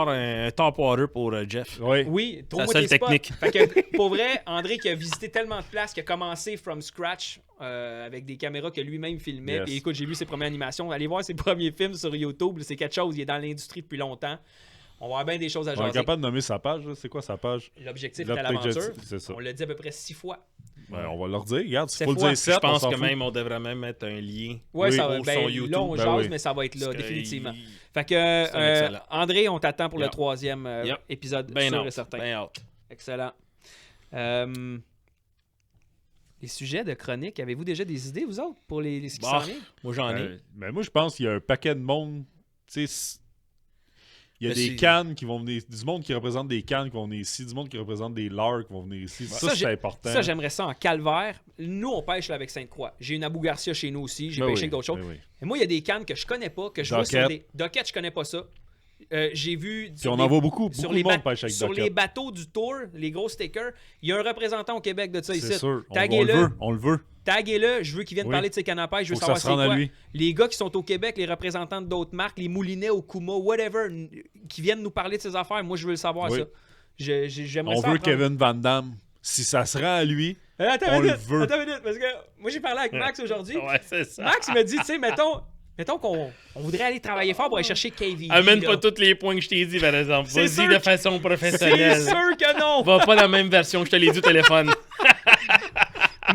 un top water pour Jeff. Oui. oui, trouve-moi seule tes spots. technique. Fait que, pour vrai, André qui a visité tellement de places, qui a commencé from scratch avec des caméras que lui-même filmait. Yes. Puis écoute, j'ai vu ses premières animations. Allez voir ses premiers films sur YouTube. C'est quelque chose. Il est dans l'industrie depuis longtemps. On va avoir bien des choses à On est jaser. capable de nommer sa page, là. C'est quoi sa page? L'objectif est à L'objectif, l'aventure. c'est ça. On l'a dit à peu près 6 fois. Ben, on va leur dire. Regarde, C'est il faut le fois. dire 7, Je pense on s'en que fout. même on devrait même mettre un lien. Ouais, Oui, ça va. pour Ben, son là, YouTube. on Ben jase, oui. mais ça va être là, Parce que définitivement. il- Fait que, C'est un excellent. André, on t'attend pour le Yep. troisième Yep. épisode, Ben sûr out. et certain. Ben out. Excellent. Les sujets de chronique, avez-vous déjà des idées, vous autres, pour ce qui Bah, s'en vient? Moi, j'en ai. Ben, moi, je pense qu'il y a un paquet de monde. Tu sais, il y a Mais des c'est- cannes qui vont venir. Du monde qui représente des cannes qui vont venir ici. Du monde qui représente des lards qui vont venir ici. Ça, Ça, c'est important. Ça, j'aimerais ça en calvaire. Nous, on pêche là avec Sainte-Croix. J'ai une Abou Garcia chez nous aussi. J'ai Ben pêché oui, avec d'autres choses. ben oui. Et moi, il y a des cannes que je connais pas, que je vois sur Docket. des... Docket, je connais pas ça. J'ai vu... Puis on en voit beaucoup. sur Beaucoup les de monde ba- pêche avec Sur les Docket. bateaux du Tour, les gros stickers, il y a un représentant au Québec de ça ici. C'est sûr. On le Taguez-le. veut. On le veut. Taguez-le. Je veux qu'il vienne Oui. parler de ses cannes à pêche. Je veux Faut que ça savoir se c'est rende à quoi. lui. Les gars qui sont au Québec, les représentants d'autres marques, les Moulinets, Okuma, whatever, qui viennent nous parler de ces affaires, moi, je veux le savoir, Oui. ça. J'aimerais On ça veut apprendre. Kevin Van Damme. Si ça se rend à lui, Attends on une minute, le veut. attends une minute, parce que moi, j'ai parlé avec Max aujourd'hui. Ouais, c'est ça. Max me dit, tu sais, mettons qu'on voudrait aller travailler fort pour aller chercher KV. Amène là. pas tous les points que je t'ai dit, par exemple. C'est sûr Vas-y de que- façon C'est professionnelle. sûr que non! Va pas dans la même version que je te l'ai dit au téléphone.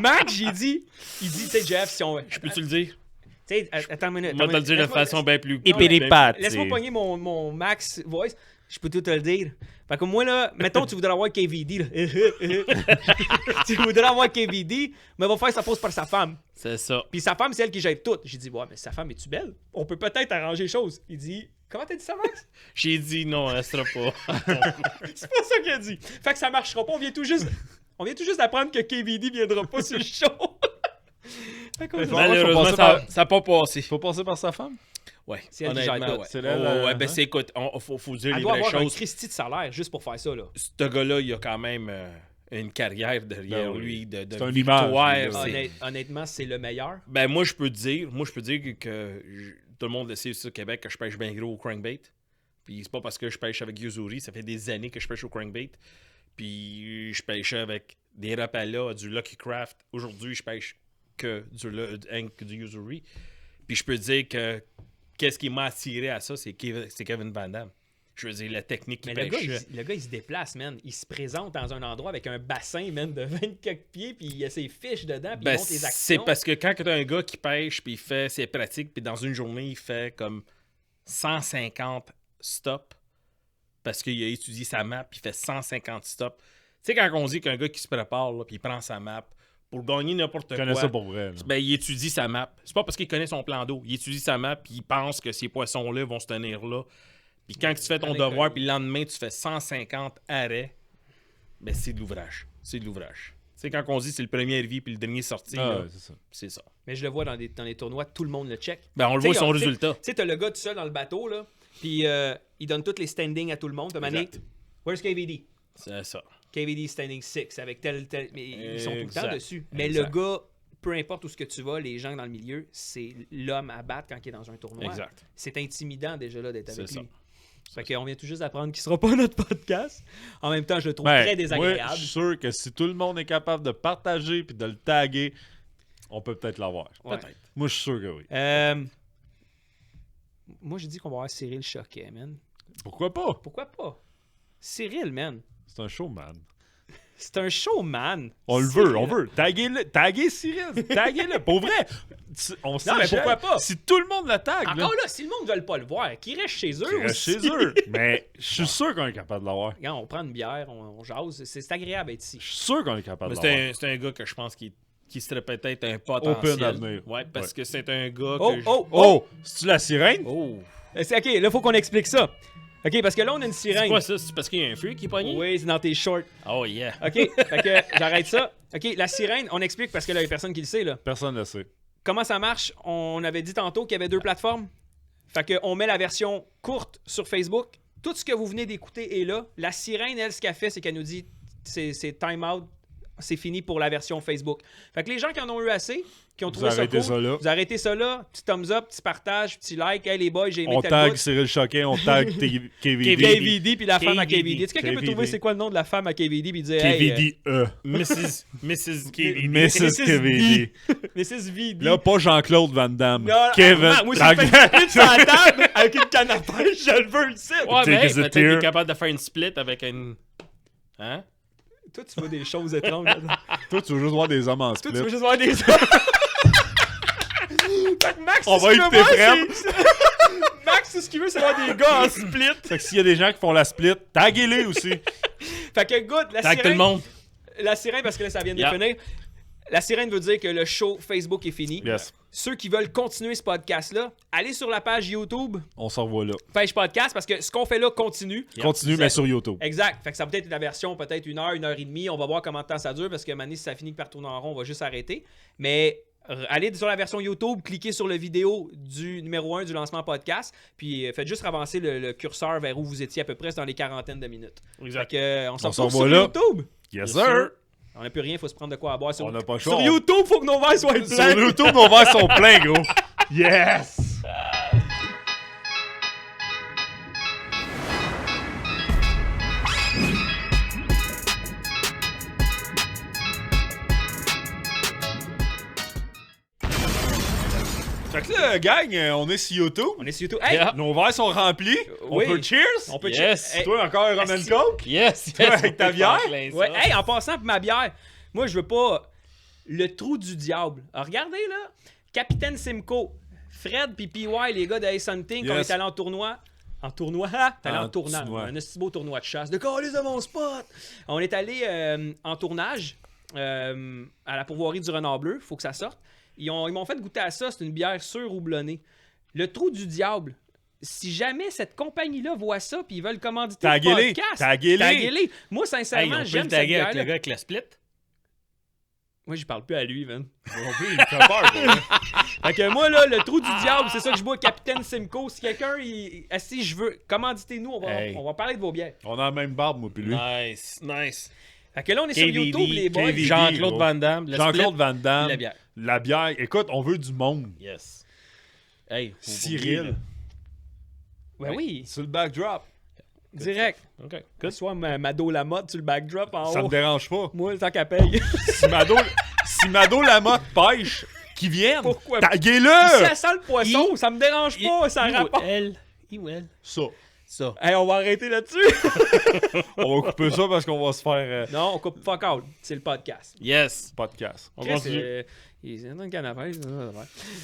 Max, j'ai dit, il dit, tu sais, Jeff, si on. Je peux-tu le dire? Tu sais, attends une minute. Moi, te le dire de Laisse-moi- façon bien plus... Laisse-moi pogner mon Max voice. Je peux tout te le dire. Fait que moi, là, mettons, tu voudrais avoir KVD. Là. Tu voudrais avoir KVD, mais va faire sa pause par sa femme. C'est ça. Puis sa femme, c'est elle qui gère tout. J'ai dit, ouais, mais sa femme, es-tu belle? On peut peut-être arranger les choses. Il dit, comment t'as dit ça, Max? J'ai dit non, elle sera pas. C'est pas ça qu'il a dit. Fait que ça marchera pas. On vient tout juste d'apprendre que KVD viendra pas sur le show. Fait qu'on- Ouais, Malheureusement, faut passer ça par- n'a pas passé. faut passer par sa femme. Ouais, C'est elle qui gère honnêtement, tout. ouais. C'est elle, ouais, hein? ben c'est, écoute, faut dire Elle les doit vraies avoir un choses. Christy de salaire juste pour faire ça, là. Ce gars-là, il a quand même une carrière derrière Ben oui. lui de C'est un victoire. image, C'est- Honnêtement, c'est le meilleur. Ben moi je peux dire que tout le monde le sait ici au Québec que je pêche bien gros au crankbait. Puis c'est pas parce que je pêche avec Yuzuri, ça fait des années que je pêche au crankbait. Puis je pêchais avec des Rapala, du Lucky Craft. Aujourd'hui, je pêche que du Yuzuri. Puis je peux dire que qu'est-ce qui m'a attiré à ça, c'est Kevin Van Damme. Je veux dire, la technique qu'il Mais le gars, pêche. le gars, il se déplace, man. Il se présente dans un endroit avec un bassin, man, de 24 pieds, puis il y a ses fiches dedans, puis Ben, il monte les actions. c'est parce que quand tu as un gars qui pêche, puis il fait ses pratiques, puis dans une journée, il fait comme 150 stops, parce qu'il a étudié sa map, puis il fait 150 stops. Tu sais, quand on dit qu'un gars qui se prépare, là, puis il prend sa map, pour gagner n'importe Je quoi, connais ça pour vrai. là. ben, il étudie sa map. C'est pas parce qu'il connaît son plan d'eau. Il étudie sa map, puis il pense que ces poissons-là vont se tenir là. Puis quand tu fais ton Avec devoir, un- puis le lendemain, tu fais 150 arrêts, ben c'est de l'ouvrage. C'est de l'ouvrage. Tu sais, quand on dit c'est le premier vie puis le dernier sorti, Ah, là, ouais, c'est ça. c'est ça. Mais je le vois dans les tournois, tout le monde le check. Ben, on le T'sais, voit son t'sais- résultat. Tu sais, t'as le gars tout seul dans le bateau, là, puis il donne tous les standings à tout le monde. Puis mané, Exact. where's KVD? C'est ça. KVD standing 6 avec tel. Mais ils sont tout le temps Exact. dessus. Mais Exact. le gars, peu importe où ce que tu vas, les gens dans le milieu, c'est l'homme à battre quand il est dans un tournoi. Exact. C'est intimidant déjà là d'être avec C'est ça. lui. Fait qu'on vient tout juste d'apprendre qu'il sera pas notre podcast. En même temps, je le trouve Ben, très moi, désagréable. je suis sûr que si tout le monde est capable de partager puis de le taguer, on peut peut-être l'avoir. Ouais. Peut-être. Moi, je suis sûr que oui. Moi, j'ai dit qu'on va avoir Cyril Choquet, man. Pourquoi pas? Pourquoi pas? Cyril, man. C'est un showman. C'est un showman. On le Cyril. veut, on veut. Taguez Cyril. Taguez-le. Pour vrai. On sait mais jamais. pourquoi pas? Si tout le monde le tag, Encore là, si le monde ne veut pas le voir, qu'il reste chez eux qu'il reste aussi. chez eux. Mais je suis sûr qu'on est capable de l'avoir. Regarde, on prend une bière, on jase. C'est agréable d'être ici. Je suis sûr qu'on est capable Mais de l'avoir. c'est un gars que je pense qui serait peut-être un potentiel. Open avenir. Ouais, parce Ouais. que c'est un gars Oh, que... oh, oh! Oh! C'est-tu la sirène? Oh! OK, là, il faut qu'on explique ça. OK, parce que là, on a une C'est sirène. quoi ça? C'est parce qu'il y a un feu qui est pogné? Oui, c'est dans tes shorts. Oh yeah! OK, fait que j'arrête ça. OK, la sirène, on explique parce que là, il y a personne qui le sait, là. Personne ne le sait. Comment ça marche? On avait dit tantôt qu'il y avait 2 plateformes. Fait qu'on met la version courte sur Facebook. Tout ce que vous venez d'écouter est là. La sirène, elle, ce qu'elle fait, c'est qu'elle nous dit c'est time out, c'est fini pour la version Facebook. Fait que les gens qui en ont eu assez, qui ont trouvé ça arrêtez cool, ça là. vous arrêtez ça là, petit thumbs up, petit partage, petit like. Hey les boys, j'ai aimé On tel tag bout. Cyril Choquet, on tag KVD. KVD puis la femme à KVD. KVD. Est-ce que quelqu'un peut KVD. trouver c'est quoi le nom de la femme à KVD puis dire hey, KVD-E. Mrs. KVD. Mrs. KVD. Mrs. VD. Là, pas Jean-Claude Van Damme. Non, Kevin. moi, c'est une split sur la table avec une canne à pêche, je le veux ici. Ouais, mais Take hey, us a peut-être qu'il est tear. capable de faire une split avec une... Hein? Toi, tu vois des choses étranges. là-dedans. Toi, tu veux juste voir des hommes en Toi, tu split. veux juste voir des... Fait que Max, On tout va ce qu'il éviter veut voir, Fred. Max, tout ce qu'il veut, c'est voir des gars en split. Fait que s'il y a des gens qui font la split, taguez-les aussi. Fait que, good, la Tag tout le sirène... monde. La sirène, parce que là, ça vient de Yeah. finir. La sirène veut dire que le show Facebook est fini. Yes. Ceux qui veulent continuer ce podcast-là, allez sur la page YouTube, On s'en revoit là. page podcast, parce que ce qu'on fait là continue. Continue, mais sur YouTube. Exact. Fait que ça va peut-être être la version peut-être 1 heure, 1 heure et demie. On va voir comment de temps ça dure parce que maintenant, si ça finit par tourner en rond, on va juste arrêter. Mais allez sur la version YouTube, cliquez sur la vidéo du numéro 1 du lancement podcast, puis faites juste avancer le curseur vers où vous étiez à peu près dans les quarantaines de minutes. Exact. Fait que, on s'en On s'en retrouve sur revoit là. YouTube. Yes, Yes, sir. sir. On n'a plus rien, il faut se prendre de quoi à boire. Sur, On n'a pas le choix. sur YouTube, faut que nos verres soient Sur pleins. YouTube, nos verres sont pleins, gros. Yes! Fait que là, gang, on est sur YouTube. On est sur YouTube. Hey! Yeah. Nos verres sont remplis. Oui. On peut cheers. On peut Yes. Hey, Toi, encore un rum and Asti- coke? Yes! Toi, avec ta bière? ouais, hey, en passant pour ma bière, moi, je veux pas le trou du diable. Alors, regardez, là, Capitaine Simcoe, Fred puis PY, les gars de Ace Hunting, quand on Yes. est allé en tournoi. En tournoi? Hein? T'es allé En en tournage. tournoi. Un petit beau tournoi de chasse. De coller de mon spot! On est allé en tournage à la pourvoirie du Renard Bleu. Faut que ça sorte. Ils m'ont fait goûter à ça. C'est une bière sur-houblonnée. Le trou du diable. Si jamais cette compagnie-là voit ça puis ils veulent commanditer le Taguez-les. podcast, Taguez-les. taguez-les. Moi, Hey, sincèrement, on peut j'aime le cette taguer avec le bière-là. gars avec la split? Moi, je parle plus à lui, man. On peut, il fait peur, gros. Fait que moi, là, le trou du diable, c'est ça que je bois, Capitaine Simcoe. Si quelqu'un, si je veux, commanditez-nous, Hey. on va parler de vos bières. On a la même barbe, moi, puis lui. Nice, nice. Fait que là, on est sur KVD, YouTube, les boys. KVD. Jean-Claude gros. Van Damme. le Jean-Claude split, Van Damme. la bière. La bière. Écoute, on veut du monde. Yes. Hey, faut Cyril. Ben oui, Sur le backdrop. direct. OK. Que ce soit Mado Lamotte sur le backdrop en Ça haut. me dérange pas. Moi, tant qu'à paye. Si Mado Lamotte pêche, qu'il vienne. Pourquoi? Si Taguez-le! ça sent le poisson, ça me dérange pas, ça rapporte. Elle. Il ou elle. Ça. Ça. Hey, on va arrêter là-dessus. On va couper ça parce qu'on va se faire Non, on coupe fuck out. C'est le podcast. Yes. podcast. On Chris, continue. il est dans le canapé.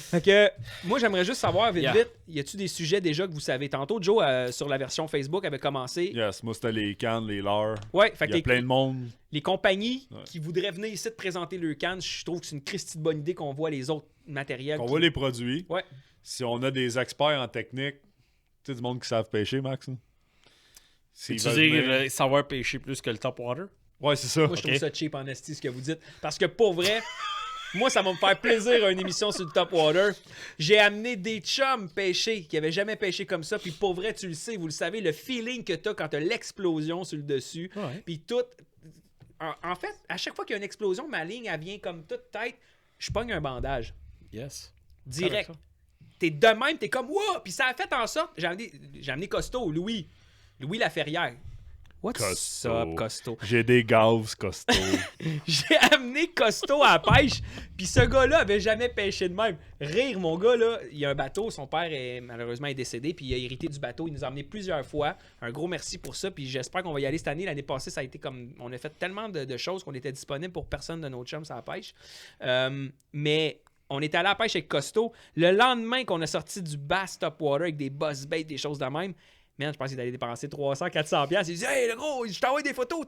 Fait que, moi, j'aimerais juste savoir, vite, Yeah. vite, y a-tu des sujets déjà que vous savez? Tantôt, Joe, sur la version Facebook, avait commencé. Yes, moi c'était les cannes, les leurres. Ouais, fait Il que y a plein de monde. les compagnies Ouais. qui voudraient venir ici te présenter leur canne, je trouve que c'est une Christie de bonne idée qu'on voit les autres matériels. On qui- voit les produits. Ouais. Si on a des experts en technique, tu sais, du monde qui savent pêcher, Max. Là. S'ils Tu veulent dis venir- savoir pêcher plus que le top water? Ouais, c'est ça. Moi, je trouve ça cheap en esti ce que vous dites. Parce que pour vrai, moi, ça va me faire plaisir une émission sur le Top Water. J'ai amené des chums pêcher qui n'avaient jamais pêché comme ça. Puis pour vrai, tu le sais, vous le savez, le feeling que tu as quand tu as l'explosion sur le dessus. Ouais. Puis tout. En fait, à chaque fois qu'il y a une explosion, ma ligne, elle vient comme toute tête. je pogne un bandage. Yes. Direct. Correct, T'es de même, t'es comme, wow! Puis ça a fait en sorte, j'ai amené Costo, Louis Laferrière. What's Costo. up, Costo? J'ai des gaves costauds. J'ai amené Costo à la pêche, puis ce gars-là avait jamais pêché de même. Rire, mon gars, là, il y a un bateau, son père malheureusement est décédé, puis il a hérité du bateau, il nous a emmené plusieurs fois. Un gros merci pour ça, puis j'espère qu'on va y aller cette année. L'année passée, ça a été comme, on a fait tellement de choses qu'on était disponible pour personne de nos chums à la pêche. Mais on est allé à la pêche avec Costo. Le lendemain qu'on a sorti du bass topwater avec des buzz bait, des choses de même, man, je pense qu'il allait dépenser 300-400$. Il dit, hey, le gros, je t'envoie des photos.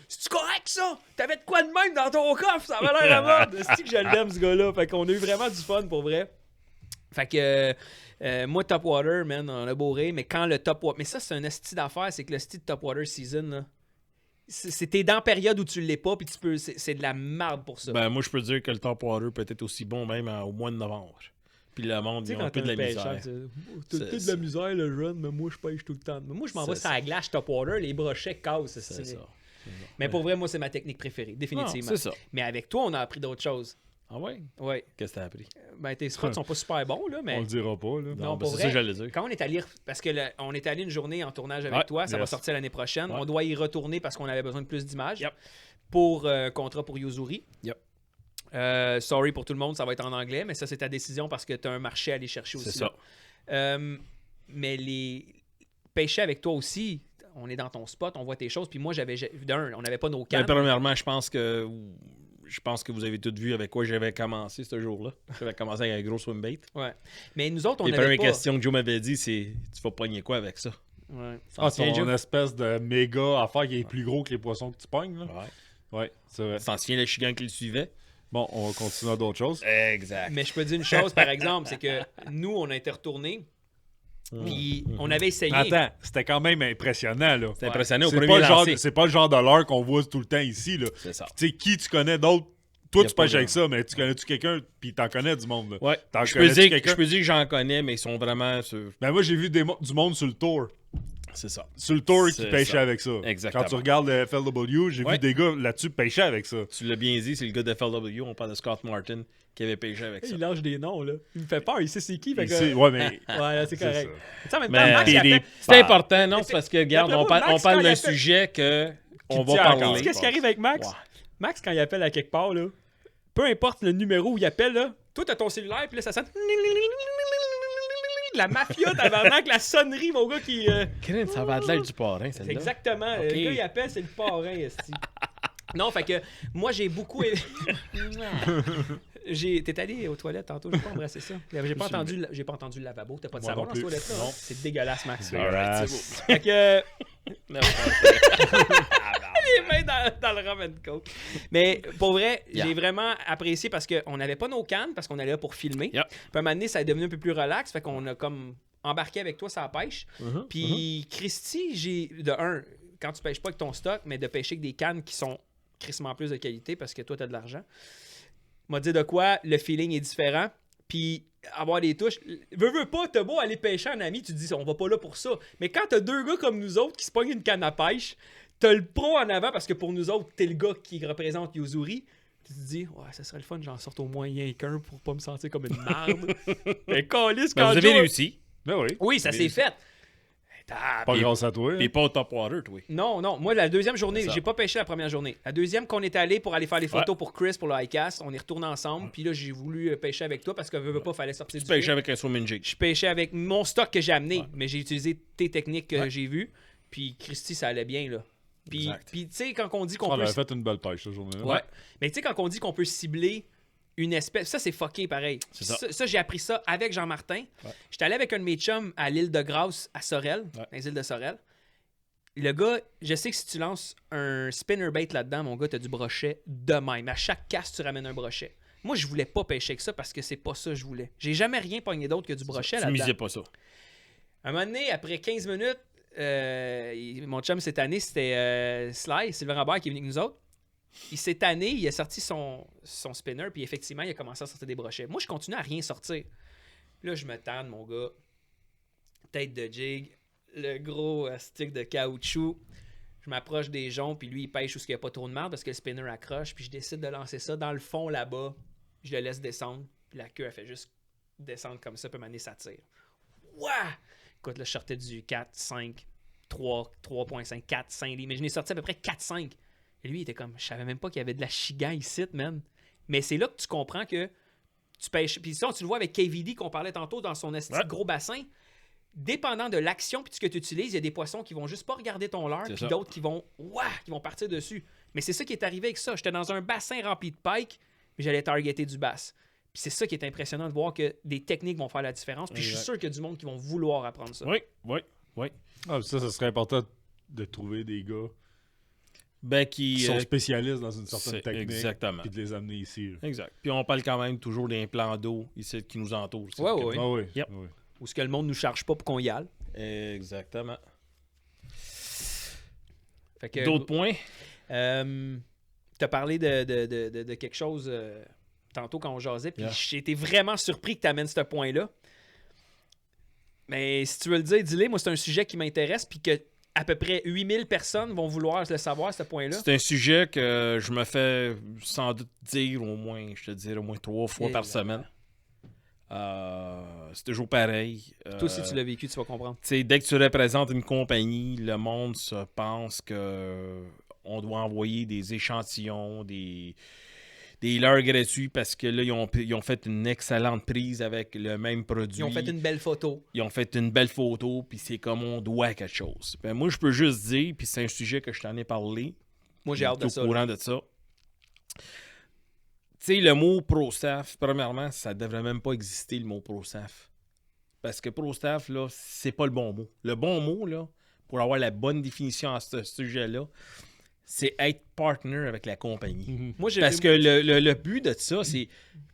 C'est-tu correct, ça? T'avais de quoi de même dans ton coffre? Ça avait l'air à mode. C'est que je l'aime, ce gars-là. Fait qu'on a eu vraiment du fun, pour vrai. Fait que moi, Topwater, man, on a beau rire. Mais quand le Topwater... Mais ça, c'est un esti d'affaires. C'est que le style Topwater Season, là, c'était dans la période où tu l'es pas, puis tu peux... C'est de la merde pour ça. Ben, moi, je peux dire que le Topwater peut être aussi bon même au mois de novembre. Puis le monde, ils ont un peu de la misère. T'as de la misère, le jeune, mais moi, je pêche tout le temps. Mais moi, je m'en vais sur la glace Topwater, les brochets cassent. C'est ça. Mais pour vrai, moi, c'est ma technique préférée, définitivement. Ah, c'est ça. Mais avec toi, on a appris d'autres choses. Ah ouais? Ouais. Qu'est-ce que t'as appris? Ben, tes spots sont pas super bons, là, mais... On le dira pas, là. Non, ben, pour c'est vrai, ça que j'allais dire. quand on est allé... Parce que on est allé une journée en tournage avec Ouais, toi, ça va yes. sortir l'année prochaine. Ouais. On doit y retourner parce qu'on avait besoin de plus d'images. Yep. Pour contrat pour Yuzuri. Yep. Sorry pour tout le monde, ça va être en anglais, mais ça, c'est ta décision parce que tu as un marché à aller chercher aussi. C'est ça. Mais pêcher avec toi aussi, on est dans ton spot, on voit tes choses. Puis moi, on n'avait pas nos Ben, cannes. premièrement, je pense que vous avez tous vu avec quoi j'avais commencé ce jour-là. J'avais commencé avec un gros swimbait. Ouais. Mais nous autres, on Les n'avait premières pas... questions que Joe m'avait dit, c'est tu vas pogner quoi avec ça? Ouais. Ah, Tiens, ton Joe. espèce de méga affaire qui est plus gros que les poissons que tu pognes, là. Ouais. Ouais, c'est vrai. T'en souviens le chigan qui le suivait? Bon, on va continuer à d'autres choses. Exact. Mais je peux te dire une chose, par exemple, c'est que nous, on a été retournés, puis on avait essayé. Attends, c'était quand même impressionnant, là. C'est impressionnant au C'est premier pas, le genre, lancer. c'est pas le genre de leurre qu'on voit tout le temps ici, là. C'est ça. Tu sais, qui tu connais d'autres? Toi, Y a tu pas pêches de- avec ça, mais tu connais-tu quelqu'un, puis t'en connais du monde, là? Ouais. T'en Je peux, connais-tu dire, quelqu'un? je peux dire que j'en connais, mais ils sont vraiment sur... Ben moi, j'ai vu du monde sur le tour. C'est ça. Sur le tour qui C'est pêchait ça. avec ça. Exactement. Quand tu regardes le FLW, j'ai Ouais. vu des gars là-dessus pêcher avec ça. Tu l'as bien dit, c'est le gars de FLW. On parle de Scott Martin qui avait pêché avec ça. Il lâche des noms, là. Il me fait peur, il sait c'est qui. Fait que... Ici, ouais, mais. Ouais, là, c'est C'est correct. ça. Tu sais, en même Mais temps, Max, il appelle- c'est important, non? C'est parce que, regarde, D'après on moi, parle, Max, on parle quand d'un il appelle- sujet que on va tient parler. encore. Tu sais qu'est-ce qui arrive avec Max? Ouais. Max, quand il appelle à quelque part, là, peu importe le numéro où il appelle, là, toi, t'as ton cellulaire, puis là, ça sonne... La mafia, tabarnak, la sonnerie, mon gars, qui... Crème, ça va de l'air du parrain, C'est celle-là. exactement. Ok. Le gars, il appelle, c'est le parrain, esti. Non, fait que moi, j'ai beaucoup... T'es allé aux toilettes tantôt, j'ai pas embrassé ça. J'ai pas entendu le lavabo. T'as pas de Moi savon non dans ce plus. toilette-là? Non. Hein? C'est dégueulasse, Max. Dégueulasse. Fait que... Non, les mains dans le rum and coke. Mais pour vrai, Yeah. j'ai vraiment apprécié parce qu'on n'avait pas nos cannes, parce qu'on allait là pour filmer. Yep. Puis à un moment donné, ça est devenu un peu plus relax. Fait qu'on a comme embarqué avec toi sur la pêche. Puis Christy, quand tu pêches pas avec ton stock, mais de pêcher avec des cannes qui sont crissement plus de qualité parce que toi, tu as de l'argent, m'a dit de quoi le feeling est différent. Puis avoir des touches. Veux pas, t'as beau aller pêcher en ami, tu te dis on va pas là pour ça. Mais quand t'as deux gars comme nous autres qui se pognent une canne à pêche, t'as le pro en avant parce que pour nous autres, t'es le gars qui représente Yuzuri. Tu te dis, ouais, ça serait le fun, j'en sorte au moins rien qu'un pour pas me sentir comme une merde. Mais calisse, Ben, quand vous avez Joe- réussi. Ben oui. Oui, ça s'est fait. Pas grâce à toi. Puis pas au top water, toi. Non, moi, la deuxième journée, C'est ça. j'ai pas pêché la première journée. La deuxième qu'on est allé pour aller faire les photos pour Chris, pour le iCast, on est retourné ensemble. Puis là, j'ai voulu pêcher avec toi parce que veux pas, fallait sortir Tu du pêches film. avec un swimming jig. Je pêchais avec mon stock que j'ai amené, mais j'ai utilisé tes techniques que j'ai vues. Puis Christy, ça allait bien, là. Puis Exact. tu sais, quand on dit qu'on On peut... avait fait une belle pêche cette journée-là. Ouais. Mais tu sais, quand on dit qu'on peut cibler une espèce... Ça, c'est fucké, pareil. C'est ça. Ça, j'ai appris ça avec Jean-Martin. J'étais allé avec un de mes chums à l'île de Grâce, à Sorel, dans les îles de Sorel. Le gars, je sais que si tu lances un spinnerbait là-dedans, mon gars, t'as du brochet de même. À chaque casse, tu ramènes un brochet. Moi, je voulais pas pêcher avec ça parce que c'est pas ça que je voulais. J'ai jamais rien pogné d'autre que du brochet Tu là-dedans. misais pas ça. Un moment donné, après 15 minutes, mon chum cette année, c'était Sly, Sylvain Robert qui est venu avec nous autres. Cette année, il a sorti son spinner, puis effectivement, il a commencé à sortir des brochets. Moi, je continue à rien sortir. Là, je me tanne, mon gars. Tête de jig, le gros stick de caoutchouc. Je m'approche des joncs, puis lui, il pêche où il n'y a pas trop de marde parce que le spinner accroche, puis je décide de lancer ça dans le fond là-bas. je le laisse descendre, puis la queue, elle fait juste descendre comme ça, puis m'amener ça tire. Ouah! Écoute, là, je sortais du 4, 5, 3, 3.5, 4, 5 livres, mais je n'ai sorti à peu près 4, 5. Et lui, il était comme, je savais même pas qu'il y avait de la chigan ici, man. Mais c'est là que tu comprends que tu pêches. Puis ça, tu le vois avec KVD qu'on parlait tantôt dans son esti de gros bassin. Dépendant de l'action puis de ce que tu utilises, il y a des poissons qui vont juste pas regarder ton leurre, puis d'autres qui vont partir dessus. Mais c'est ça qui est arrivé avec ça. J'étais dans un bassin rempli de pike, mais j'allais targeter du bass. Puis c'est ça qui est impressionnant de voir que des techniques vont faire la différence. Puis je suis sûr qu'il y a du monde qui vont vouloir apprendre ça. Oui. Ah, ça serait important de trouver des gars Ben, qui sont spécialistes dans une certaine c'est technique. exactement. Puis de les amener ici. Là. Exact. Puis on parle quand même toujours des plans d'eau ici qui nous entourent. Ouais. Ah oui. Yep. Oui. Ou ce que le monde nous charge pas pour qu'on y aille. Exactement. Fait que, D'autres points? tu as parlé de quelque chose tantôt quand on jasait, puis j'ai été vraiment surpris que tu amènes ce point-là. Mais si tu veux le dire, dis-le. Moi, c'est un sujet qui m'intéresse, puis que à peu près 8000 personnes vont vouloir le savoir, ce point-là. C'est un sujet que je me fais sans doute dire au moins, je te dirais, au moins 3 fois par semaine. C'est toujours pareil. Toi aussi, tu l'as vécu, tu vas comprendre. Dès que tu représentes une compagnie, le monde se pense que on doit envoyer des échantillons, des leurres gratuits parce que là, ils ont fait une excellente prise avec le même produit. Ils ont fait une belle photo. Ils ont fait une belle photo, puis c'est comme on doit quelque chose. Ben, moi, je peux juste dire, puis c'est un sujet que je t'en ai parlé. Moi, j'ai hâte de ça. Au courant de ça. Tu sais, le mot pro-staff, premièrement, ça devrait même pas exister, le mot pro-staff. Parce que pro-staff, là, c'est pas le bon mot. Le bon mot, là, pour avoir la bonne définition à ce sujet-là, c'est être partner avec la compagnie. Moi, Parce que le but de ça, c'est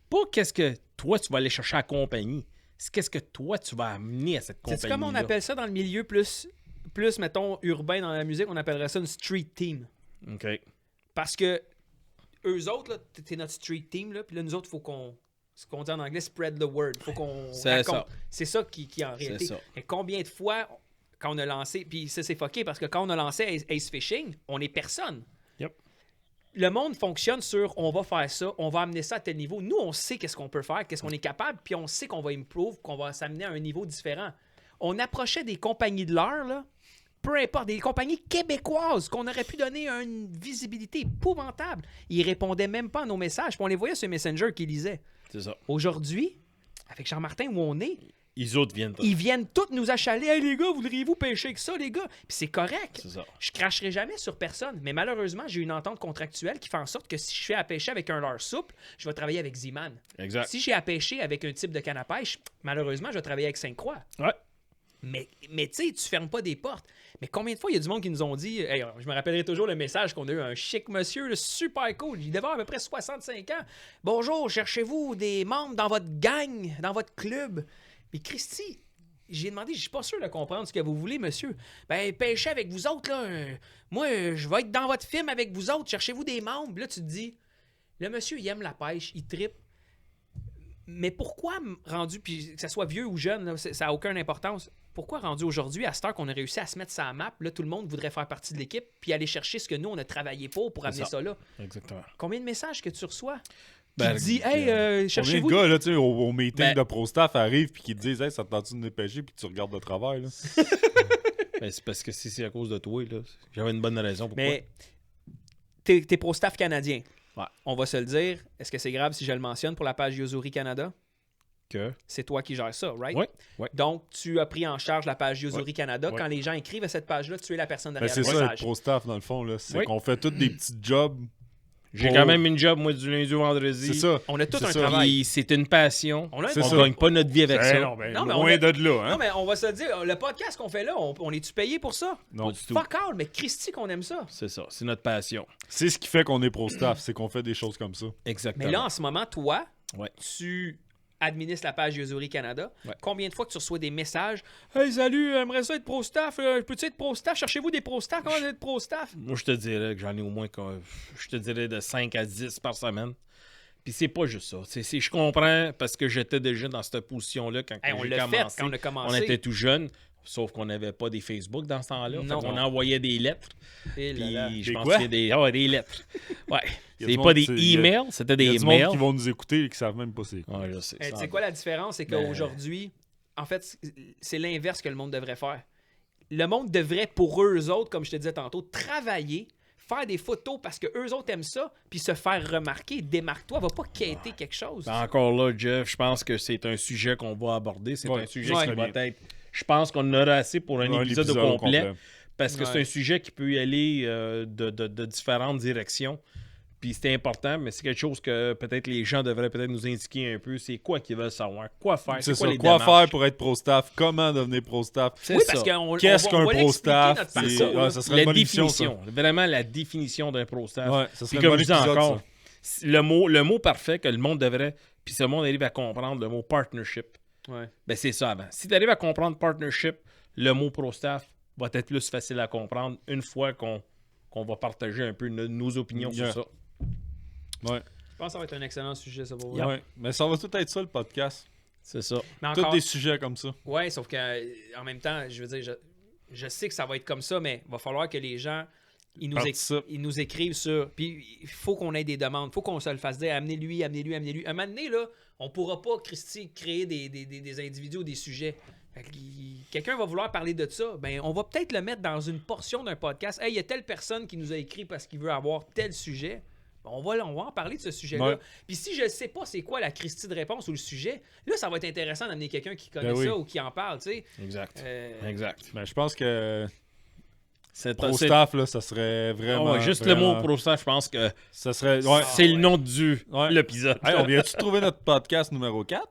pas qu'est-ce que toi, tu vas aller chercher à la compagnie. C'est qu'est-ce que toi, tu vas amener à cette compagnie. C'est comme on appelle ça dans le milieu plus, mettons, urbain dans la musique, on appellerait ça une street team. OK. Parce que eux autres, là, t'es notre street team, là, puis là, nous autres, il faut qu'on... Ce qu'on dit en anglais, spread the word. Il faut qu'on raconte. C'est ça qui en réalité. Ça. Et combien de fois, quand on a lancé... Puis ça, c'est fucké, parce que quand on a lancé Ace Fishing, on est personne. Yep. Le monde fonctionne sur on va faire ça, on va amener ça à tel niveau. Nous, on sait qu'est-ce qu'on peut faire, qu'est-ce qu'on est capable, puis on sait qu'on va improve, qu'on va s'amener à un niveau différent. On approchait des compagnies de l'heure, là, peu importe, des compagnies québécoises qu'on aurait pu donner une visibilité épouvantable. Ils répondaient même pas à nos messages, puis on les voyait sur Messenger qu'ils lisaient. C'est ça. Aujourd'hui, avec Jean-Martin où on est, ils viennent tous nous achaler. « Hey les gars, voudriez-vous pêcher avec ça, les gars? » Puis c'est correct. C'est ça. Je cracherai jamais sur personne. Mais malheureusement, j'ai une entente contractuelle qui fait en sorte que si je fais à pêcher avec un leurre souple, je vais travailler avec Z-Man. Exact. Si j'ai à pêcher avec un type de canne à pêche, malheureusement, je vais travailler avec Sainte-Croix. Ouais. Mais tu sais, tu fermes pas des portes. Mais combien de fois il y a du monde qui nous ont dit, hey, je me rappellerai toujours le message qu'on a eu, un chic monsieur, super cool, il devait avoir à peu près 65 ans. Bonjour, cherchez-vous des membres dans votre gang, dans votre club? Mais Christy, j'ai demandé, je suis pas sûr de comprendre ce que vous voulez, monsieur. Ben, pêchez avec vous autres, là. Moi, je vais être dans votre film avec vous autres, cherchez-vous des membres. Puis là, tu te dis, le monsieur, il aime la pêche, il trippe. Mais pourquoi rendu, puis que ça soit vieux ou jeune, là, ça n'a aucune importance. Pourquoi rendu aujourd'hui, à cette heure qu'on a réussi à se mettre sur la map, là, tout le monde voudrait faire partie de l'équipe puis aller chercher ce que nous, on a travaillé pour amener ça là? Exactement. Combien de messages que tu reçois? Ben, Qui te dit, hey, Combien cherchez-vous... de gars, là, tu sais, au meeting Ben- de pro-staff arrivent puis qui te disent « Hey, ça te tente-tu de nous pêcher? » puis tu regardes de travers, là. Ben, c'est parce que si c'est à cause de toi, là, j'avais une bonne raison pourquoi. Mais t'es pro-staff canadien. Ouais. On va se le dire. Est-ce que c'est grave si je le mentionne pour la page Yozuri Canada? Que? C'est toi qui gères ça, right? Ouais. Donc, tu as pris en charge la page Yozuri Canada. Ouais. Quand les gens écrivent à cette page-là, tu es la personne Ben, derrière c'est le ça, être message. pro-staff, dans le fond, là. C'est Oui. qu'on fait tous des petits jobs. J'ai Pour- quand même une job, moi, du lundi au vendredi. C'est ça. On a tout C'est un ça. travail. Puis c'est une passion. On a un C'est On ça. gagne pas notre vie avec ça. Non, ben, Non, mais on loin a- de là, hein? Non, mais on va se le dire, le podcast qu'on fait là, on est-tu payé pour ça? Non. Pas du tout. Fuck all, mais Christy qu'on aime ça. C'est ça, c'est notre passion. C'est ce qui fait qu'on est pro-staff, c'est qu'on fait des choses comme ça. Exactement. Mais là, en ce moment, toi, Ouais. tu administres la page Yozuri Canada. Ouais. Combien de fois que tu reçois des messages? Hey, salut, j'aimerais ça être pro-staff. Peux-tu être pro-staff? Cherchez-vous des pro-staff? Comment être pro-staff? Moi, je te dirais que j'en ai au moins, je te dirais de 5 à 10 par semaine. Puis c'est pas juste ça. Je comprends parce que j'étais déjà dans cette position-là quand Hey, on j'ai l'a fait commencé. quand on a On commencé. était tout jeune. Sauf qu'on n'avait pas des Facebook dans ce temps-là. Non. On envoyait des lettres. Et là Puis là. je Des pense quoi? qu'il y a des lettres. Ouais. Il y a C'est du pas monde, des il y a- emails, c'était Il y a des du monde mails. qui vont nous écouter et qui savent même pas c'est quoi. Ouais, je sais, Tu ça sais quoi la différence? C'est Ben- qu'aujourd'hui, en fait, c'est l'inverse que le monde devrait faire. Le monde devrait, pour eux autres, comme je te disais tantôt, travailler, faire des photos parce que eux autres aiment ça, puis se faire remarquer. Démarque-toi, va pas quêter quelque chose. Ben, encore là, Jeff, je pense que c'est un sujet qu'on va aborder. C'est Ouais. un sujet Ouais. qui va être... Je pense qu'on en aura assez pour un épisode au complet. Parce que c'est Ouais. un sujet qui peut y aller de différentes directions. Puis c'est important, mais c'est quelque chose que peut-être les gens devraient peut-être nous indiquer un peu. C'est quoi qu'ils veulent savoir? Quoi faire? C'est ça. les Quoi démarches? faire pour être pro-staff? Comment devenir pro-staff? C'est Oui, ça. parce qu'on Qu'est-ce on qu'un va l'expliquer, pro-staff? notre C'est- parcours, là. ouais, ça serait La une bonne émission, ça. définition. Vraiment la définition d'un pro-staff. Ouais, ça Puis serait un comme bon je dis épisode, encore, ça. le mot parfait que le monde devrait, puis ce monde arrive à comprendre, le mot partnership, Ouais. ben c'est ça avant. Si tu arrives à comprendre partnership, le mot pro-staff va être plus facile à comprendre une fois qu'on va partager un peu nos opinions Yeah. sur ça. Ouais. Je pense que ça va être un excellent sujet, ça, pour vrai. Ouais. Mais ça va tout être ça, le podcast. C'est ça. Mais Tous encore, des sujets comme ça. ouais, sauf que en même temps, je veux dire, je sais que ça va être comme ça, mais il va falloir que les gens Participe. ils nous écrivent sur. Puis il faut qu'on ait des demandes, il faut qu'on se le fasse dire, amenez-lui. Un moment donné, là, on pourra pas, Christy, créer des individus ou des sujets. Fait que quelqu'un va vouloir parler de ça, ben on va peut-être le mettre dans une portion d'un podcast. Hey, il y a telle personne qui nous a écrit parce qu'il veut avoir tel sujet. Ben, on va en parler de ce sujet-là. Ouais. Puis si je ne sais pas c'est quoi la Christie de réponse ou le sujet, là, ça va être intéressant d'amener quelqu'un qui connaît Ben oui. ça ou qui en parle, tu sais. Exact. Euh, Exact. Mais je pense que C'est pro-staff, là, ça serait vraiment. ouais, juste vraiment- le mot pro-staff, je pense que Ça serait. Ouais. c'est le nom du Ouais. l'épisode. Hey, on vient-tu de trouver notre podcast numéro 4?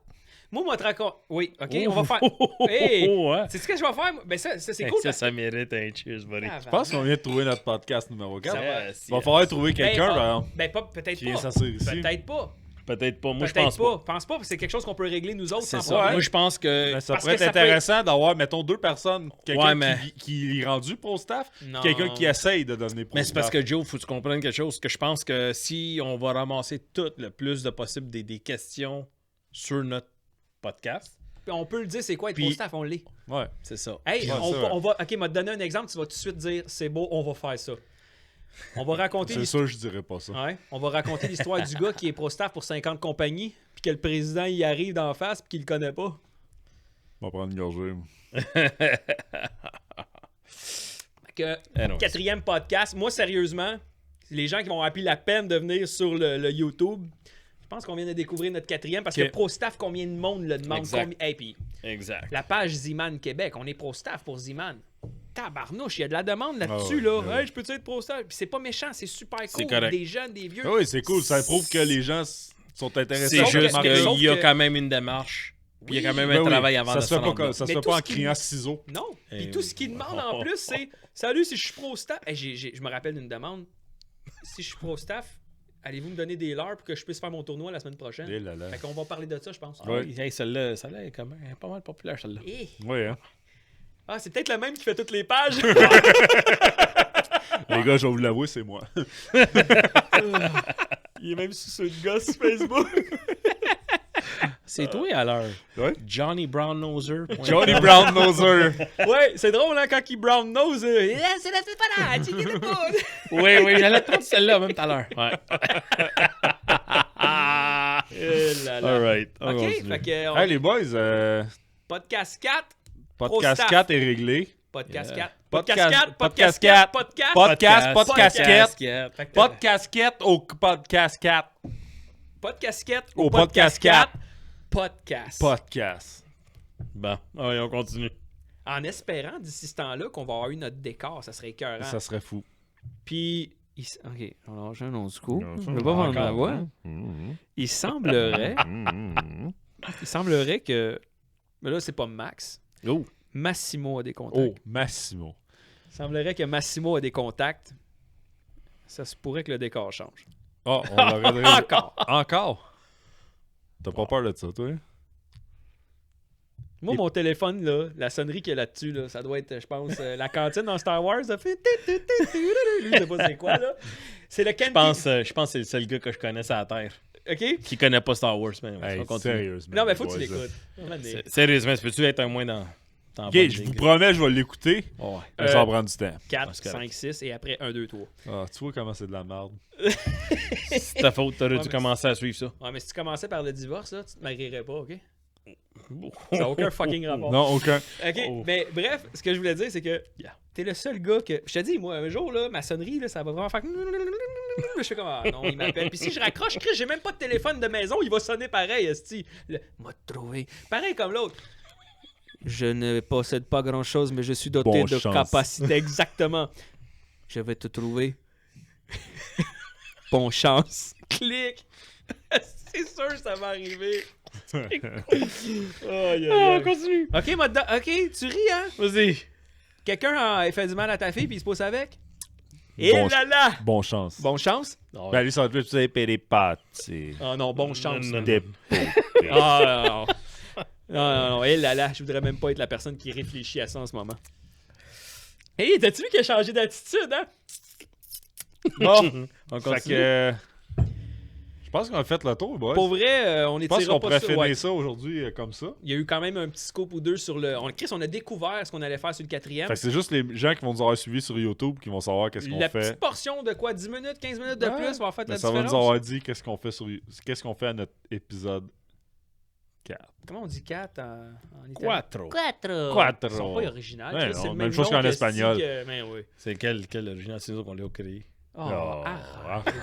Moi, moi, te raconte. Oui, OK, Oh. on va faire. Hey! Ouais. C'est ce que je vais faire? Ben, ça c'est Hey, cool. ça mérite un cheers, buddy. Ah, Je pense qu'on vient de trouver notre podcast numéro 4. Ça va. Il va falloir trouver quelqu'un, par exemple, Ben, peut-être qui vient pas. s'asseoir ici. Peut-être pas. Peut-être pas. Moi, je Peut-être pense pas. pas. Pense pas, parce que c'est quelque chose qu'on peut régler nous autres C'est sans ça. problème. Moi, je pense que. Mais ça Parce pourrait que être ça peut intéressant d'avoir, mettons, deux personnes. Quelqu'un Ouais, mais- qui est rendu pro-staff, Non. quelqu'un qui essaye de devenir pro-staff. Mais c'est parce que, Joe, faut que tu comprennes quelque chose. Que je pense que si on va ramasser tout le plus de possible des questions sur notre podcast, On peut le dire, c'est quoi être Puis- pro-staff, on l'est. Ouais. c'est ça. Hey, Ouais, on, c'est vrai. on va. OK, m'a donné un exemple, tu vas tout de suite dire c'est beau, on va faire ça. On va raconter C'est l'histoire. sûr, je dirais pas ça. Ouais, on va raconter l'histoire du gars qui est pro-staff pour 50 compagnies, puis que le président y arrive d'en face, puis qu'il le connaît pas. On va prendre une gorgée. Fait que, Anyways. 4e podcast, moi sérieusement, les gens qui vont appeler la peine de venir sur le YouTube, je pense qu'on vient de découvrir notre 4e parce Ok. que pro-staff, combien de monde le demande? Exact. Hey, puis Exact. la page Ziman Québec, on est pro-staff pour Ziman. Tabarnouche, il y a de la demande là-dessus, Ah ouais, là. ouais. Hey, je peux-tu être pro-staff? Puis c'est pas méchant, c'est super C'est cool. correct. Des jeunes, des vieux. Ah oui, c'est cool. Ça prouve que les gens sont intéressés. C'est Sauf que- juste sauf qu'il y a que- quand même une démarche. Puis il y a quand même Ben un oui, travail avant ça de se se fait pas, rendre là. ça se Mais fait tout pas en ce qui- criant ciseaux. Non. Puis Eh tout ce qu'ils demandent en plus, c'est salut, si je suis pro-staff. Hey, je me rappelle d'une demande. Si je suis pro-staff, allez-vous me donner des leurres pour que je puisse faire mon tournoi la semaine prochaine? Eh là là. Fait qu'on va parler de ça, je pense. Ouais. Hey, celle-là est quand même pas mal populaire, celle-là. Eh. Oui, hein. Ah, c'est peut-être le même qui fait toutes les pages. Les gars, je vais vous l'avouer, c'est moi. Il est même sur ce gars sur Facebook. C'est toi à l'heure. Ouais. Johnny Brown Noser. Johnny Brown Noser. Ouais, c'est drôle, hein, quand il brown nose. C'est la séparate, tu dis pas. Oui, oui, j'allais prendre celle-là même tout à l'heure. Ouais. Eh là là. All right. on OK, continue. fait que Hey, les boys, podcast 4, podcast Pro-staff. 4 est réglé. podcast Yeah. 4, podcast 4, podcast 4, podcast. Podcast, pas de Podcast. casquette. Fait que Pas de casquette au podcast 4. pas de casquette Au podcast 4. podcast. Podcast. Bon, allez, on continue. En espérant d'ici ce temps-là qu'on va avoir eu notre décor, ça serait écœurant. Ça serait fou. Puis, ok, alors j'ai un nom du coup. Non, Je vais pas vendre la encore, voix. hein. Il semblerait que, mais là c'est pas Max. Oh. Massimo a des contacts. Oh, Massimo. Il semblerait que Massimo a des contacts. Ça se pourrait que le décor change. Oh, on l'aurait Encore. Encore? T'as pas peur de ça, toi? Moi, mon téléphone, là, la sonnerie qu'il y a là-dessus, là, ça doit être, je pense, la cantine dans Star Wars. Ça fait... Je sais pas c'est quoi, là. C'est le Candy. Je pense que c'est le seul gars que je connais sur la Terre OK? qui connaît pas Star Wars. Mais Hey, on continue. sérieusement. Non, mais faut les que tu boys, l'écoutes. Sérieusement, peux-tu être un moins dans... T'en Ok, bonne je vous ligne. promets, je vais l'écouter. Ouais. Mais ça va prendre du temps. 4, c'est correct. 5, 6 et après 1, 2, 3. Ah, tu vois comment c'est de la merde. C'est ta faute, t'aurais Ouais, dû mais commencer à suivre ça. Ouais, mais si tu commençais par le divorce, là, tu te marierais pas, ok? Ça n'a aucun fucking rapport. Non, aucun. Ok, Oh. mais bref, ce que je voulais dire, c'est que Yeah. t'es le seul gars que. Je te dis, moi, un jour, là, ma sonnerie, là, ça va vraiment faire. Je fais comme, ah non, il m'appelle. Puis si je raccroche, Chris, j'ai même pas de téléphone de maison, il va sonner pareil, esti. M'a trouvé. Pareil comme l'autre. Je ne possède pas grand chose, mais je suis doté Bon de chance. capacités exactement. Je vais te trouver. Bon chance. Clic. C'est sûr que ça va arriver. Continue. Ok, ok, tu ris, hein? Vas-y. Quelqu'un a fait du mal à ta fille puis il se pose avec? Et Bon là là! Bon chance. Bonne chance? Ben, lui, ça va plus être les pattes. C'est Oh non, bonne chance. Non, non, des Ah non, non. Non, et là là, je voudrais même pas être la personne qui réfléchit à ça en ce moment. Hey, t'as-tu vu qu'il a changé d'attitude, hein? Bon, On fait continue. que... Je pense qu'on a fait le tour, boys. Pour vrai, on Je pense étirera qu'on pas pourrait sur... finir ouais. ça aujourd'hui comme ça. Il y a eu quand même un petit scoop ou deux sur le... Chris, on a découvert ce qu'on allait faire sur le 4e. Fait que c'est juste les gens qui vont nous avoir suivis sur YouTube qui vont savoir qu'est-ce qu'on La fait. petite portion de quoi? 10 minutes, 15 minutes de Ouais, plus va faire mais la ça va différence? nous avoir dit qu'est-ce qu'on fait qu'est-ce qu'on fait à notre épisode 4. Comment on dit 4 en italien? Quattro. Quattro. Ils sont pas originaux. Ouais, Chris, non, c'est le même même chose nom qu'en que espagnol. Mais oui. C'est quel original? C'est nous qu'on l'a créé. Oh, arrête.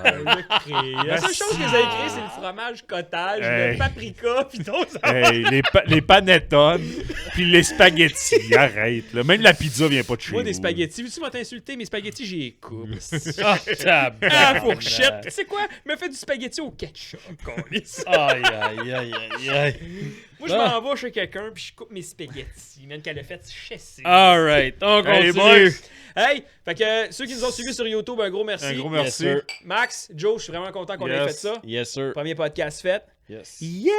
La seule chose que j'ai écrit, c'est le fromage cottage, Hey. le paprika, pis d'autres. Hey, les panettone, puis les spaghettis, arrête. Là. Même la pizza vient pas de chez Moi, vous. des spaghettis. Tu m'as insulté, mes spaghettis, j'ai les coupe. Ah, Ah, fourchette. Tu sais quoi? Me fais du spaghetti au ketchup, câlisse. Aïe, aïe, aïe, aïe, aïe. Moi, je m'en vais chez quelqu'un, puis je coupe mes spaghettis. Même qu'elle a fait chasser. Alright, on Hey, continue. boys. Hey, fait que ceux qui nous ont suivis sur YouTube, un gros merci. Un gros Yes, merci. sir. Max, Joe, je suis vraiment content qu'on ait Yes. fait ça. Yes, sir. Premier podcast fait. Yes. Yeah!